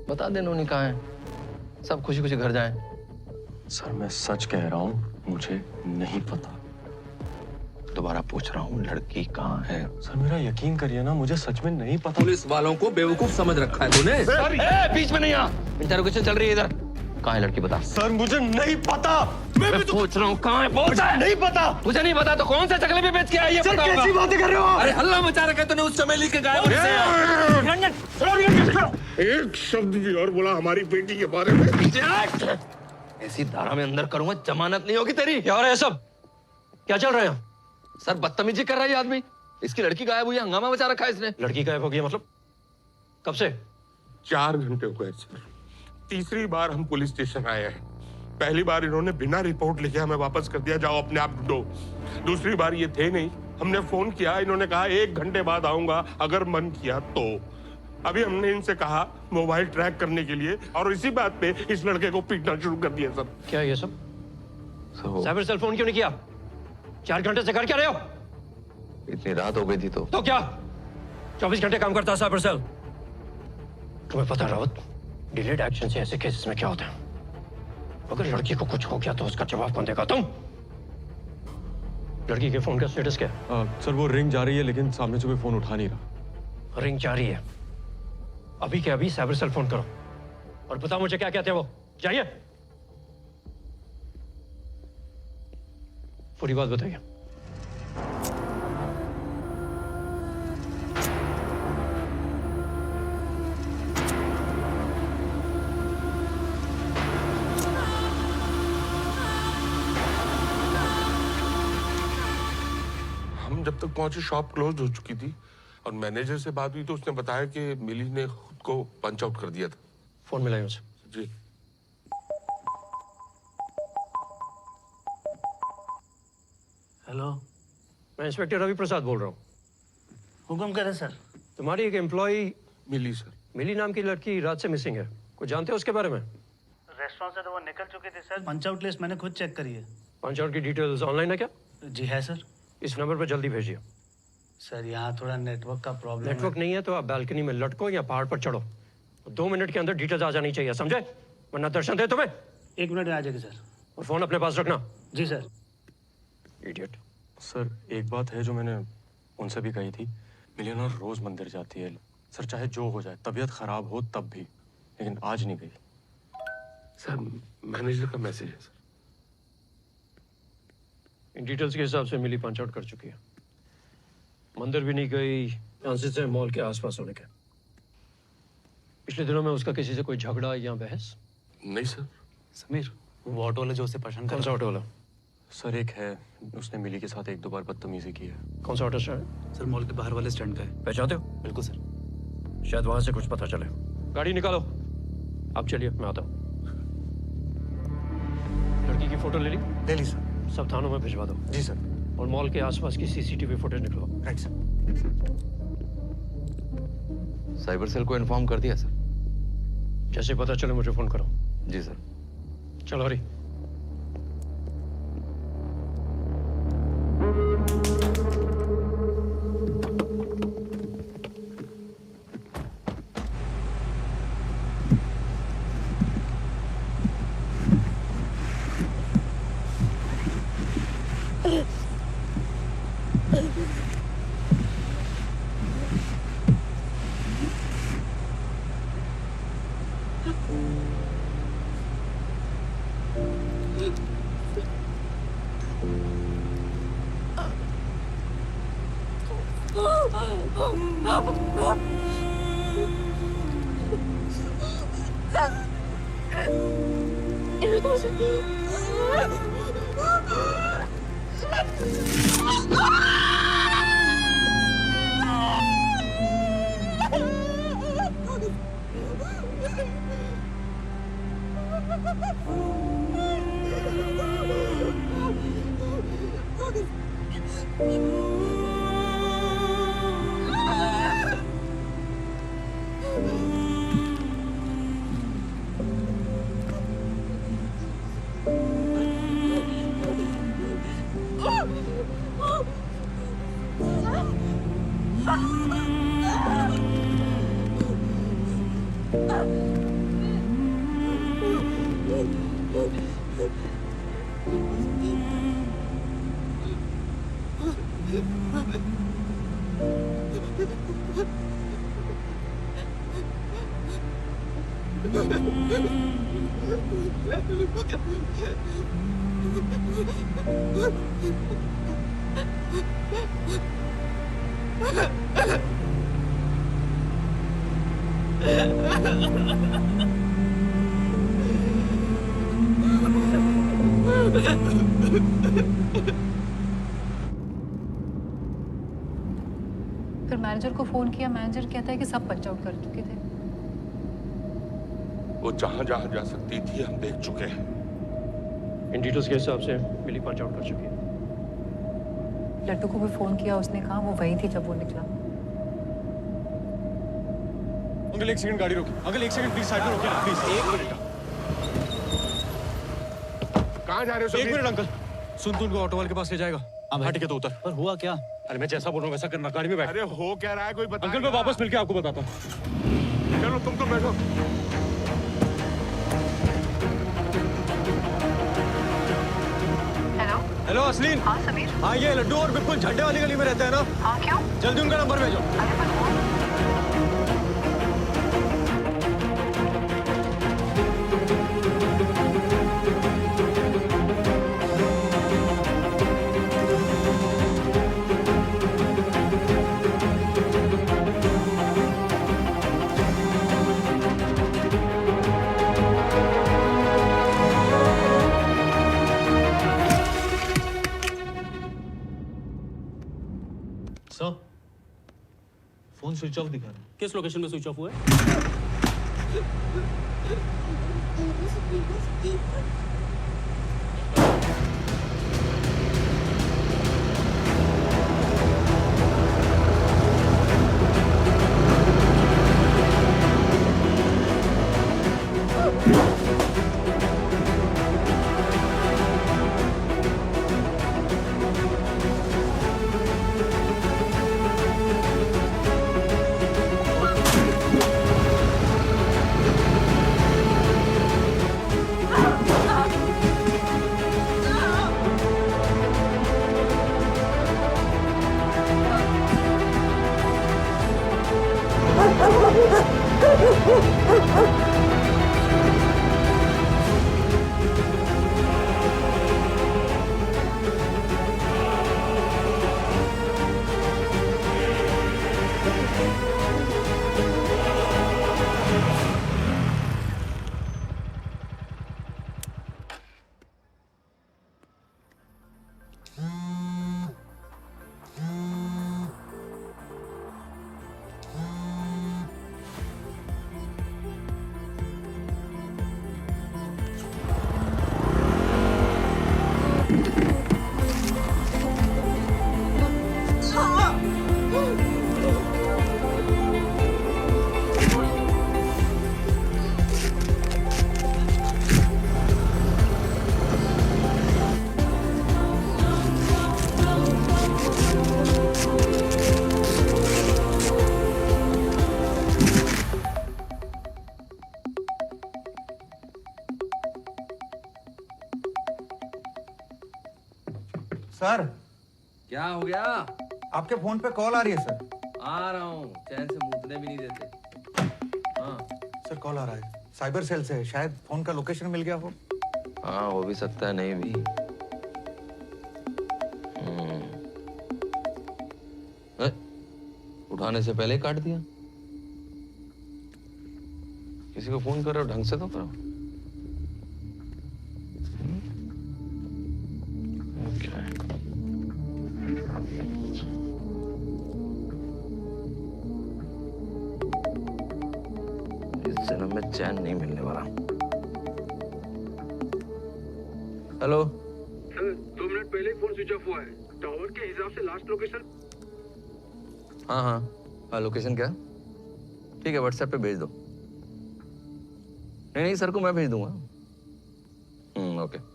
बता दे नोनी कहाँ है, सब खुशी खुशी घर जाएं। सर मैं सच कह रहा हूँ, मुझे नहीं पता। दोबारा पूछ रहा हूँ, लड़की कहाँ है? सर मेरा यकीन करिए ना, मुझे सच में नहीं पता। पुलिस वालों को बेवकूफ समझ रखा है तूने। सर बीच में नहीं आ, इंटरोगेशन चल रही है इधर। कहाँ है लड़की बता। सर मुझे नहीं पता। मैं पूछ रहा हूँ कहाँ है, बोल। नहीं पता। तुझे नहीं पता तो कौन से चकले में बेच के आई है? सर कैसी बातें कर रहे हो? अरे हल्ला मचा रखा है तूने उस चमेली के गायब होने से। एक शब्द भी और बोला हमारी बेटी के बारे में। ऐसी धारा में अंदर करूंगा, जमानत नहीं होगी तेरी। क्या हो रहा है सब? क्या चल रहा है? सर बदतमीजी कर रहा है ये आदमी। इसकी लड़की गायब हुई है, हंगामा मचा रखा है इसने। लड़की गायब हो गई मतलब? कब से? 4 घंटे हो गए सर। तीसरी बार हम पुलिस स्टेशन आए हैं। पहली बार इन्होंने बिना रिपोर्ट लिखे हमें वापस कर दिया, जाओ अपने आप ढूंढो। दूसरी बार ये थे नहीं, हमने फोन किया, इन्होंने कहा 1 घंटे बाद आऊंगा अगर मन किया तो। अभी हमने इनसे कहा मोबाइल ट्रैक करने के लिए, और इसी बात पे इस लड़के को पीटना शुरू कर दिया सर। क्या ये सब? साइबर सेल फोन क्यों नहीं किया? 4 घंटे से घर क्या रहे हो? इतनी रात हो गई थी तो क्या 24 घंटे काम करता है साइबर सेल? तुम्हें पता है रावत, डिलेड एक्शन से ऐसे केसेस में क्या होता है? अगर लड़की को कुछ हो गया तो उसका जवाब कौन देगा? तुम। लड़की के फोन का स्टेटस क्या है? सर वो रिंग जा रही है, लेकिन सामने से कोई फोन उठा नहीं रहा। रिंग जा रही है? अभी के अभी साइबर सेल फोन करो और बताओ मुझे क्या कहते हैं वो। चाहिए पूरी बात बताइए। हम जब तक पहुंचे शॉप क्लोज हो चुकी थी, और मैनेजर से बात हुई तो उसने बताया कि मिली ने खुद को पंच आउट कर दिया था। फोन मिलाइए उसे। जी। हेलो, मैं इंस्पेक्टर रवि प्रसाद बोल रहा हूँ। हुक्म करें सर। तुम्हारी एक एम्प्लॉय मिली सर। मिली नाम की लड़की रात से मिसिंग है, कुछ जानते हो उसके बारे में? रेस्टोरेंट से तो वो निकल चुकी थी सर। पंच आउट लिस्ट मैंने खुद चेक करी है। पंच आउट की डिटेल्स ऑनलाइन है क्या? जी है सर। इस नंबर पर जल्दी भेजिए। सर यहाँ थोड़ा नेटवर्क का प्रॉब्लम नेटवर्क नहीं है तो आप बालकनी में लटको या पहाड़ पर चढ़ो। 2 मिनट के अंदर डिटेल्स आ जानी चाहिए, समझे? वरना दर्शन दे तुम्हें। 1 मिनट में आ जाएगी सर। और फोन अपने पास रखना। जी सर। इडियट। सर एक बात है जो मैंने उनसे भी कही थी, मिलियनर रोज मंदिर जाती है सर, चाहे जो हो जाए, तबीयत खराब हो तब भी, लेकिन आज नहीं गई। सर मैनेजर का मैसेज है सर। इन डिटेल्स के हिसाब से मिली पंच आउट कर चुकी है। मंदिर भी नहीं गई, चांसेस है मॉल के आसपास होने के। पिछले दिनों में उसका किसी से कोई झगड़ा या बहस? नहीं सर। समीर, वो ऑटो वाला जो उसे परेशान कर। कौन सा ऑटो वाला? सर एक है, उसने मिली के साथ 1-2 बार बदतमीजी की है। कौन सा ऑटो स्टैंड? सर मॉल के बाहर वाले स्टैंड का है। पहचानते हो? बिल्कुल सर। शायद वहां से कुछ पता चले। गाड़ी निकालो। आप चलिए, मैं आता हूँ। लड़की की फोटो ले ली? ले ली सर। सब थानों में भिजवा दो। जी सर। और मॉल के आसपास की सीसीटीवी फुटेज निकलो। Right sir. साइबर सेल को इन्फॉर्म कर दिया सर। जैसे पता चले मुझे फोन करो। जी सर। चलो हरी। फिर मैनेजर को फोन किया, मैनेजर कहता है कि सब पंच आउट कर चुके थे। वो जहां जहां जा सकती थी हम देख चुके हैं। इन डिटेल्स के हिसाब से मिली पंच आउट कर चुकी है। लड्डू को भी फोन किया, उसने कहा वो वही थी जब वो निकला। अंकल एक सेकंड गाड़ी रोकिए। अंकल एक सेकंड प्लीज साइड में रोकिए ना प्लीज। एक मिनट। कहाँ जा रहे हो? एक मिनट अंकल। सुन तू उनको ऑटो वाले के पास ले जाएगा। हाँ ठीक है तो उतर। पर हुआ क्या? अरे मैं जैसा बोल रहा हूँ वैसा करना। गाड़ी में बैठ। अरे हो क्या रहा है कोई बता। अंकल मैं वापस मिलके आपको बताता हूँ। चलो तुम तो बैठो। हेलो असलीन। हाँ समीर। हाँ ये लड्डू और बिल्कुल झंडे वाली गली में रहता है ना? हाँ क्यों? जल्दी उनका नंबर भेजो। सर फोन स्विच ऑफ दिखा रहा है। किस लोकेशन में स्विच ऑफ हुआ है? सर क्या हो गया? आपके फोन पे कॉल आ रही है सर। आ रहा हूँ, चैन से मूतने भी नहीं देते। हाँ सर कॉल आ रहा है, साइबर सेल से। शायद फोन का लोकेशन मिल गया हो। हाँ हो भी सकता है, नहीं भी। उठाने से पहले ही काट दिया। किसी को फोन कर रहे हो ढंग से तो करो। इस जन्म में चैन नहीं मिलने वाला। हेलो सर 2 मिनट पहले ही फोन स्विच ऑफ हुआ है। टावर के हिसाब से लास्ट लोकेशन। हाँ हाँ हाँ, लोकेशन क्या? ठीक है व्हाट्सएप पे भेज दो। नहीं सर को मैं भेज दूंगा। ओके।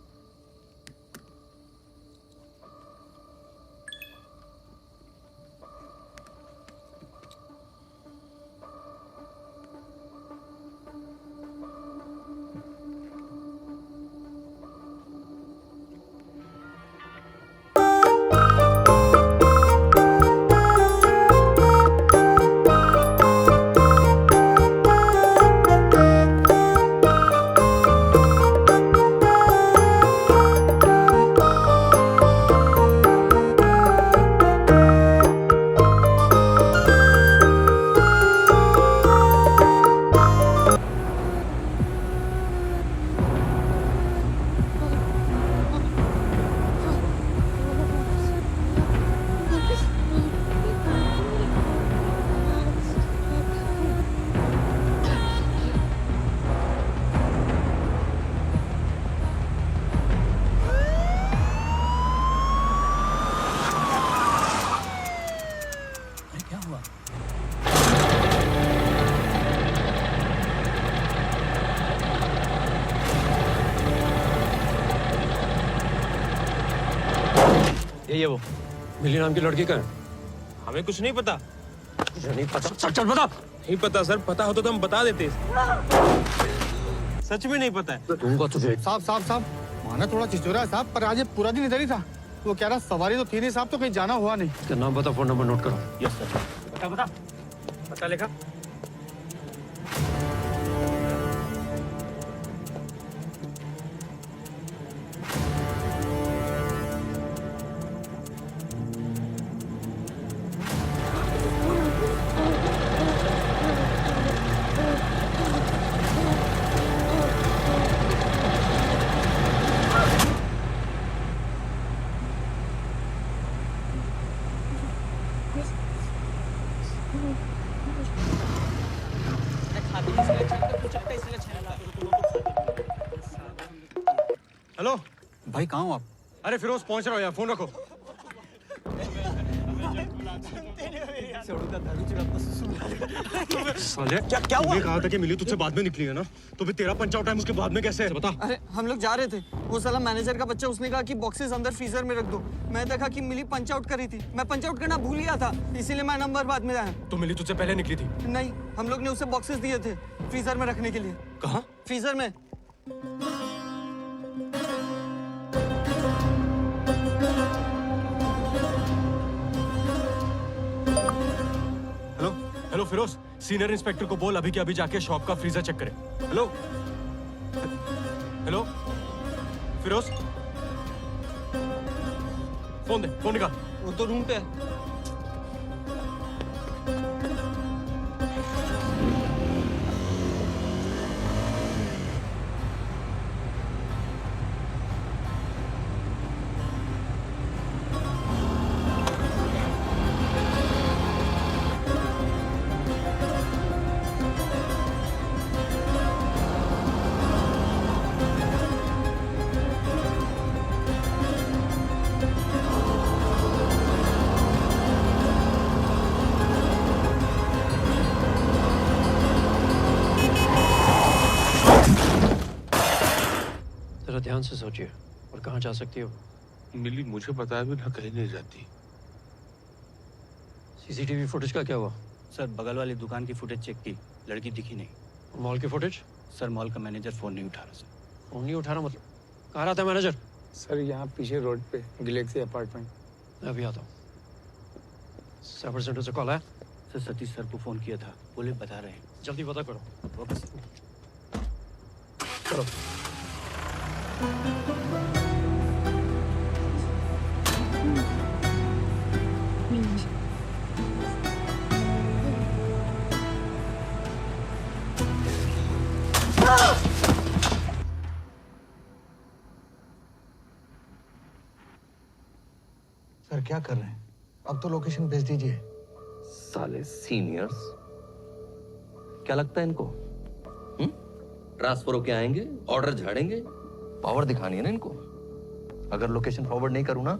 है वो? मिली नाम की लड़की का है? हमें कुछ नहीं पता। मुझे नहीं पता। चल चल बता। नहीं पता सर, पता होता तो हम बता देते। सच में नहीं पता है। दूंगा तुझे। साहब साहब साहब, माना थोड़ा चिचोरा है साहब, पर आज ये पूरा दिन इधर ही था। वो कह रहा सवारी तो थी नहीं साहब, तो कहीं जाना हुआ नहीं। इसका नाम बता, फोन नंबर नोट करो। Yes sir. बता बता बता लेखा। हेलो भाई कहाँ हो आप? अरे फिरोज पहुंच रहा हो यार, फोन रखो। साले क्या हुआ? तूने कहा था कि मिली तुझसे बाद में निकली है ना, तो फिर तेरा पंच आउट टाइम उसके बाद में कैसे है बता। अरे हम लोग जा रहे थे, वो साला मैनेजर का बच्चा, उसने कहा कि बॉक्सेस अंदर फ्रीजर में रख दो। मैं देखा कि मिली पंच आउट करी थी, मैं पंच आउट करना भूल गया था, इसीलिए मैं नंबर बाद में आया। तो मिली तुझसे पहले निकली थी? नहीं, हम लोग ने उसे बॉक्सेस दिए थे फ्रीजर में रखने के लिए। कहाँ? फ्रीजर में। हेलो फिरोज, सीनियर इंस्पेक्टर को बोल अभी के अभी जाके शॉप का फ्रीजर चेक करे। हेलो हेलो फिरोज, फोन दे, फोन निकाल। वो तो रूम पे है। जरा ध्यान से सोचिए, और कहाँ जा सकती हो? मिली मुझे बताया भी ना कहीं नहीं जाती। सीसीटीवी फुटेज का क्या हुआ? सर बगल वाली दुकान की फुटेज चेक की, लड़की दिखी नहीं। मॉल की फुटेज? सर मॉल का मैनेजर फोन नहीं उठा रहा सर। फोन नहीं उठा रहा मतलब? कहाँ रहता है मैनेजर? सर यहाँ पीछे रोड पे गैलेक्सी अपार्टमेंट। मैं अभी आता हूँ। साइबर सेंटर से कॉल आया? सर सतीश सर को फोन किया था, बोले बता रहे हैं। जल्दी पता करो। Okay sir. करो। सर क्या कर रहे हैं? अब तो लोकेशन भेज दीजिए। साले सीनियर्स, क्या लगता है इनको? ट्रांसफर होके आएंगे, ऑर्डर झाड़ेंगे, पावर दिखानी है ना इनको। अगर लोकेशन फॉरवर्ड नहीं करूँ ना,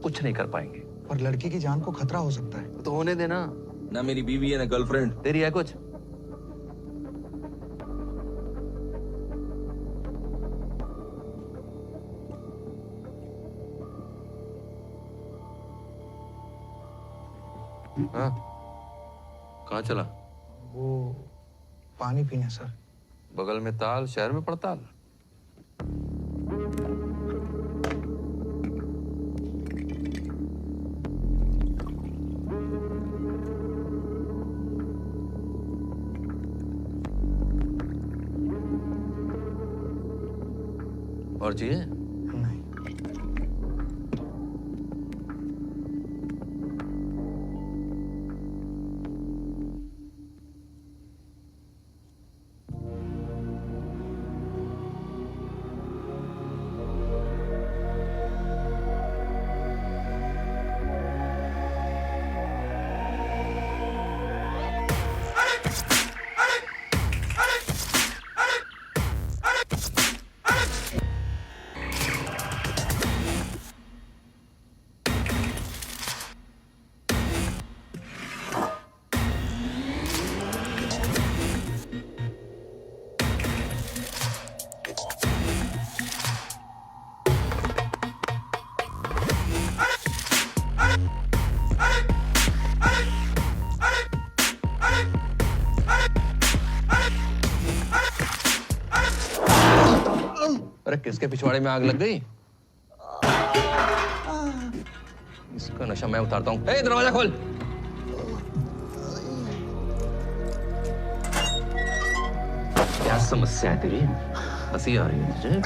कुछ नहीं कर पाएंगे। पर लड़की की जान को खतरा हो सकता है। तो होने देना ना, मेरी बीवी है ना गर्लफ्रेंड तेरी है कुछ। हाँ, कहाँ चला? वो पानी पीने सर। बगल में ताल, शहर में पड़ताल। और चाहिए? अरे किसके पिछवाड़े में आग लग गई? इसका नशा मैं उतारता हूँ। ए, दरवाजा खोल। क्या समस्या है तेरी? हंसी आ रही है तुझे?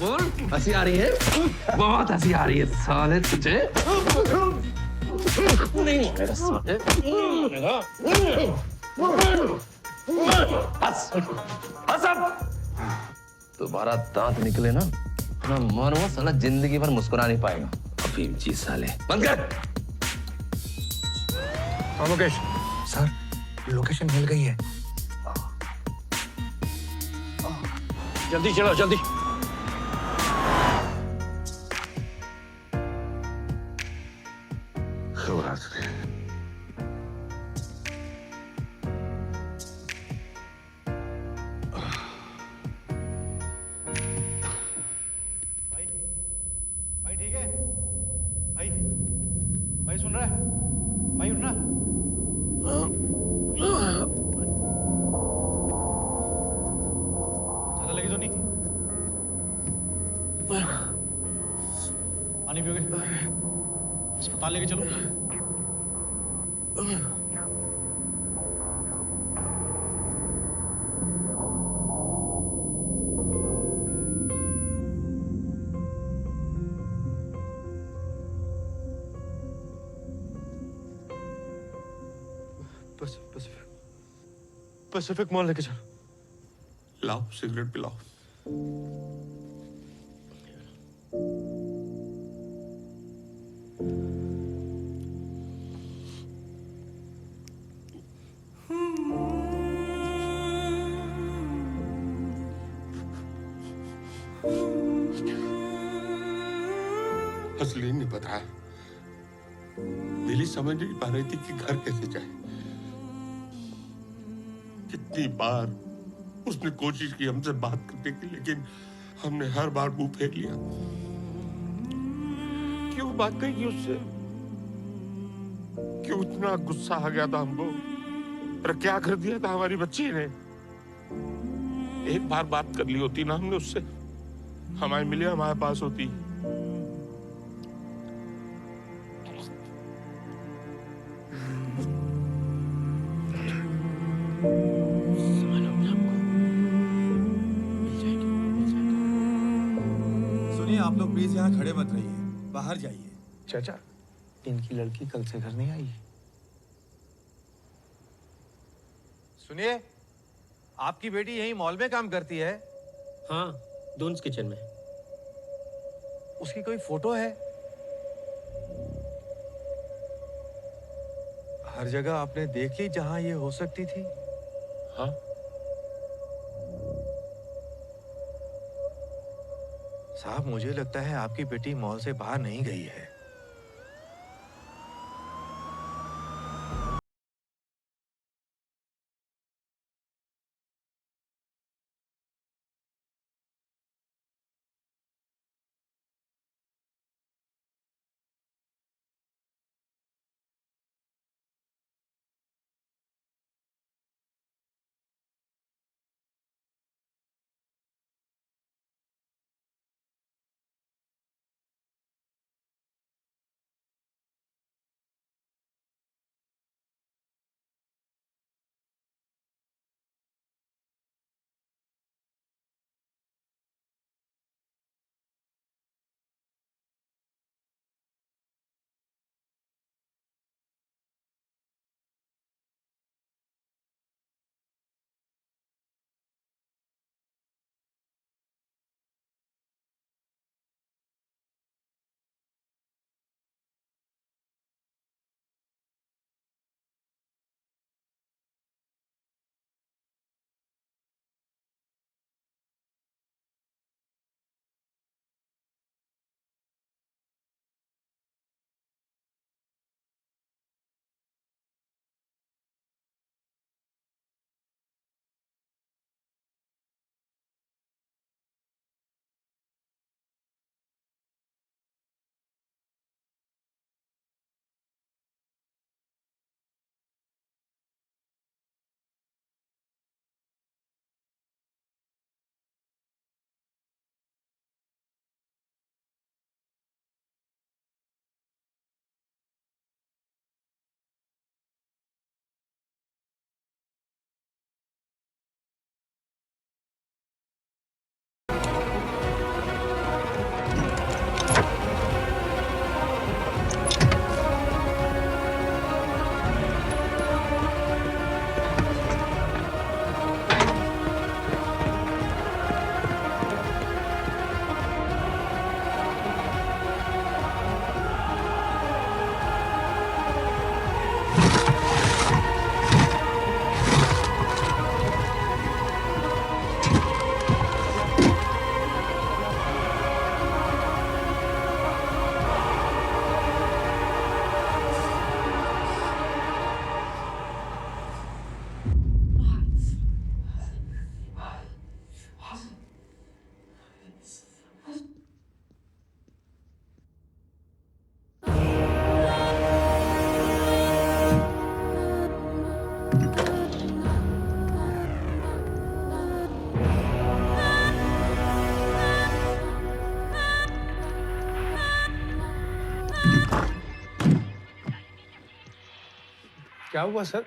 बोल, हंसी आ रही है? बहुत हंसी आ रही है साले तुझे। नहीं मेरा साले। हंस, हंस अब। तुम्हारा दांत निकले ना, मैं मरूंगा साला, जिंदगी भर मुस्कुरा नहीं पाएगा। अफीम जी साले, बंद कर। हाँ मुकेश सर, लोकेशन मिल गई है। जल्दी चलो जल्दी। शुभरात्रि। भाई ठीक है? भाई सुन रहा है? भाई उठना। ज्यादा लगी तो नहीं? पानी पियोगे? अस्पताल लेके चलो। पैसिफिक मॉल लेके चलो। लाओ सिगरेट पिलाओ। असली ने बताया, मिली समझ नहीं पा रही थी कि घर कैसे जाए। कितनी बार उसने कोशिश की हमसे बात करने की, लेकिन हमने हर बार मुंह फेर लिया। क्यों बात कही उससे? क्यों इतना गुस्सा आ गया था हमको? और क्या कर दिया था हमारी बच्ची ने? एक बार बात कर ली होती ना हमने उससे, हमारी मिलिया हमारे पास होती। सुनिए, आप लोग प्लीज यहाँ खड़े मत रहिए, बाहर जाइए। चाचा, इनकी लड़की कल से घर नहीं आई। सुनिए, आपकी बेटी यही मॉल में काम करती है? हाँ, दून्स किचन में। उसकी कोई फोटो है? हर जगह आपने देख ली जहां ये हो सकती थी? हाँ। साहब, मुझे लगता है आपकी बेटी मॉल से बाहर नहीं गई है। क्या हुआ सर?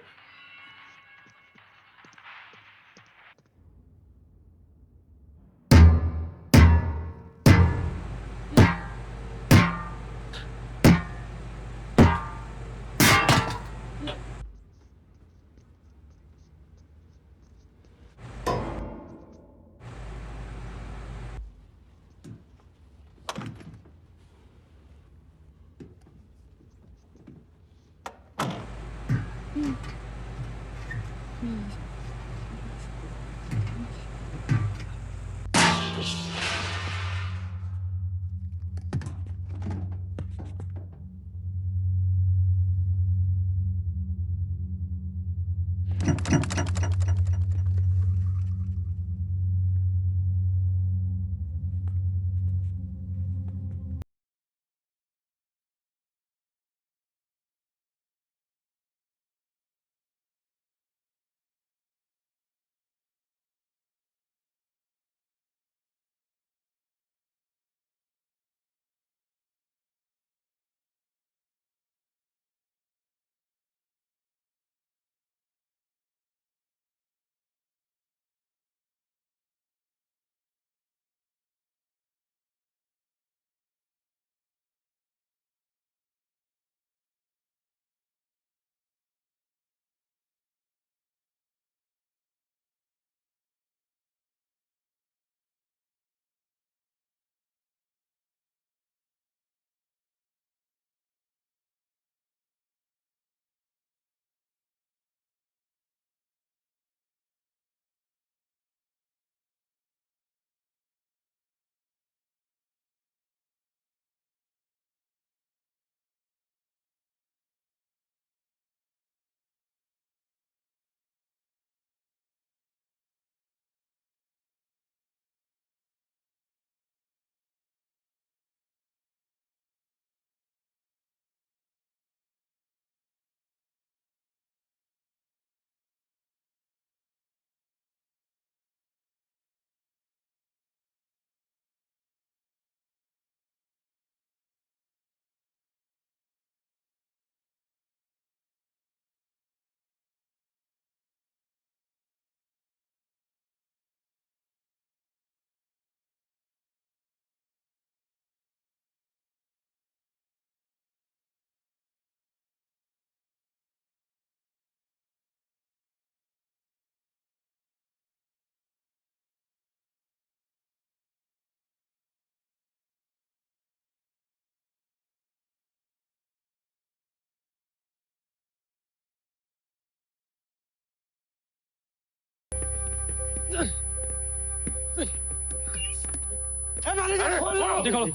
निकालो।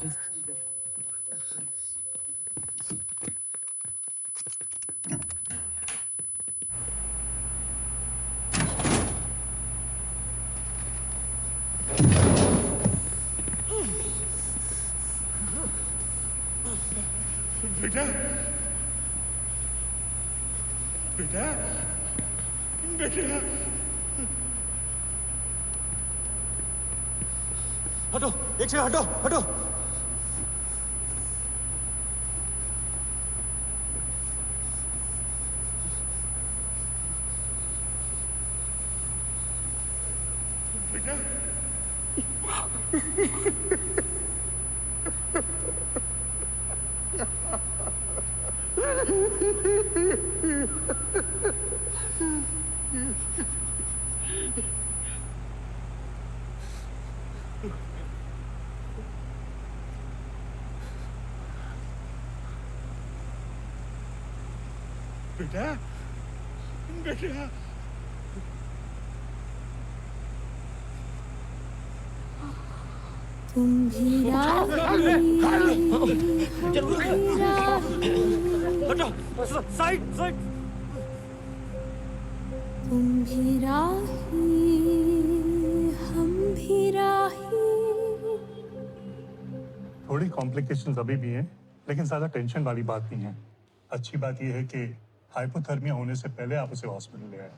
बेटा बेटा बेटा हटो, एक सेकंड हटो हटो। बेटा बेटा बेटा तुम भी साइड साइड तुम भी राही हम भी राही। थोड़ी कॉम्प्लिकेशंस अभी भी हैं, लेकिन ज्यादा टेंशन वाली बात नहीं है। अच्छी बात यह है कि हाइपोथर्मिया होने से पहले आप उसे हॉस्पिटल ले आए।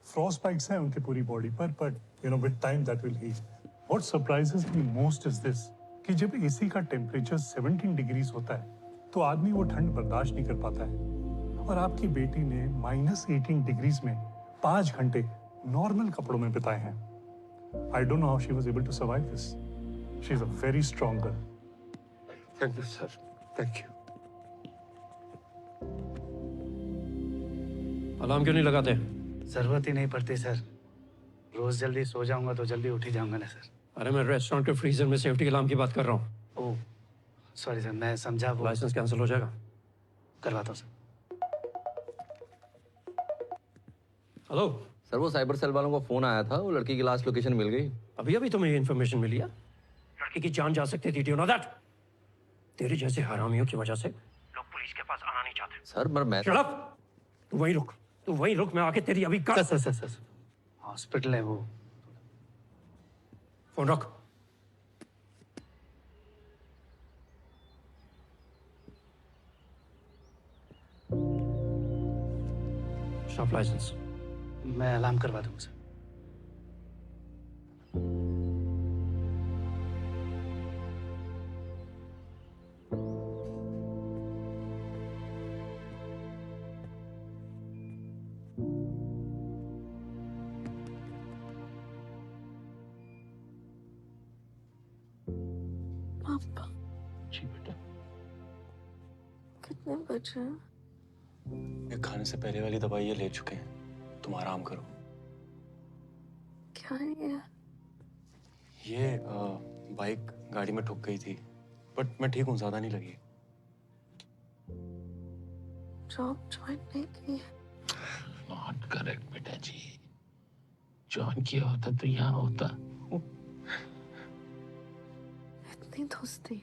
फ्रॉस्ट बाइट्स हैं उनकी पूरी बॉडी पर, but you know with time that will heal. What surprises me most is this कि जब एसी का टेम्परेचर 17 डिग्रीज होता है तो आदमी वो ठंड बर्दाश्त नहीं कर पाता है, और आपकी बेटी ने -18 डिग्रीज में 5 घंटे नॉर्मल कपड़ों में बिताए हैं। I don't know how she was able to survive this. She is a very strong girl. Thank you sir, thank you. Alarm क्यों नहीं लगाते? जरूरत ही नहीं पड़ती सर। रोज जल्दी सो जाऊंगा तो जल्दी उठ ही जाऊंगा ना सर। अरे मैं रेस्टोरेंट के फ्रीजर में सेफ्टी अलार्म की बात कर रहा हूँ। ओह सॉरी सर, मैं समझा। वो लाइसेंस कैंसिल हो जाएगा। करवाता हूँ सर। हेलो सर, वो साइबर सेल वालों को फोन आया था, वो लड़की की लास्ट लोकेशन मिल गई। अभी अभी तुम्हें ये इन्फॉर्मेशन मिली है? लड़की की जान जा सकती थी, डू यू नो दैट? तेरे जैसे हरामियों की वजह से लोग पुलिस के पास आना नहीं चाहते। सर मैं शट अप! तू वहीं रुक, मैं आके तेरी अभी सर हॉस्पिटल है वो। फोन रख। Shop licence. मैं अलार्म करवा दूंगा सर। पापा जी बेटा। कितने बजे? ये खाने से पहले वाली दवाई ये ले चुके हैं, तुम आराम करो। क्या है ये बाइक गाड़ी में ठुक गई थी, बट मैं ठीक हूँ, ज्यादा नहीं लगी। जॉब ज्वाइन नहीं की है? नॉट करेक्ट बेटा जी। ज्वाइन किया होता तो यहाँ होता। इतनी दोस्ती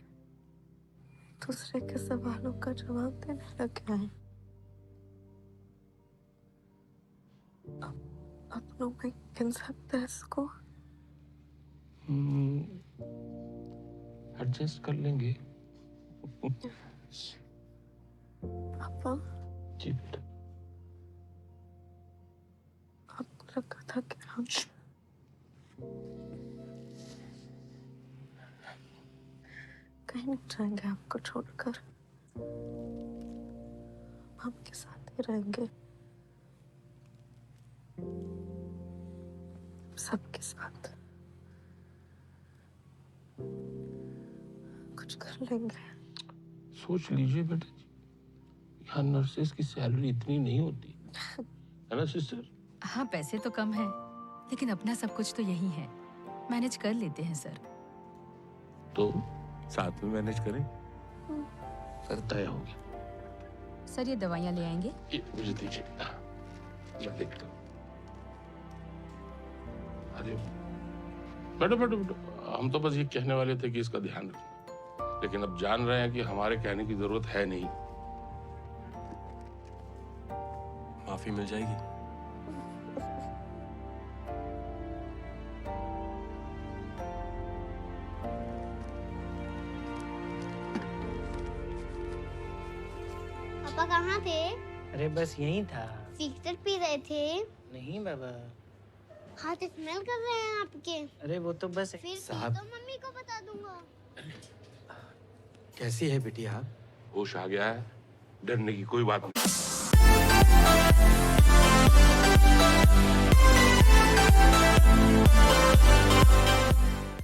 दूसरे के सवालों का जवाब देने लगे हैं। अपनों में गिन सकते हैं इसको? एडजस्ट कर लेंगे। पापा जी बेटा। आपको लगा था कि हम कहीं नहीं जाएंगे आपको छोड़कर। हम आपके साथ ही रहेंगे, सबके साथ कुछ कर लेंगे। सोच लीजिए बेटा जी, यहाँ नर्सेस की सैलरी इतनी नहीं होती है ना सिस्टर? हाँ, पैसे तो कम है, लेकिन अपना सब कुछ तो यही है। मैनेज कर लेते हैं सर। तो साथ में मैनेज करें। सर तय हो गया। सर ये दवाइयाँ ले आएंगे? ये मुझे दीजिए, मैं देखता हूँ। अरे बैठो बैठो बैठो, हम तो बस ये कहने वाले थे कि इसका ध्यान रखना, लेकिन अब जान रहे हैं कि हमारे कहने की जरूरत है नहीं। माफी मिल जाएगी? पापा कहाँ थे? अरे बस यही था। सिगरेट पी रहे थे? नहीं बाबा। हाथ स्मेल कर रहे हैं आपके। अरे वो तो बस फिर साहब। तो मम्मी को बता दूंगा। कैसी है बिटिया? होश आ गया है, डरने की कोई बात नहीं।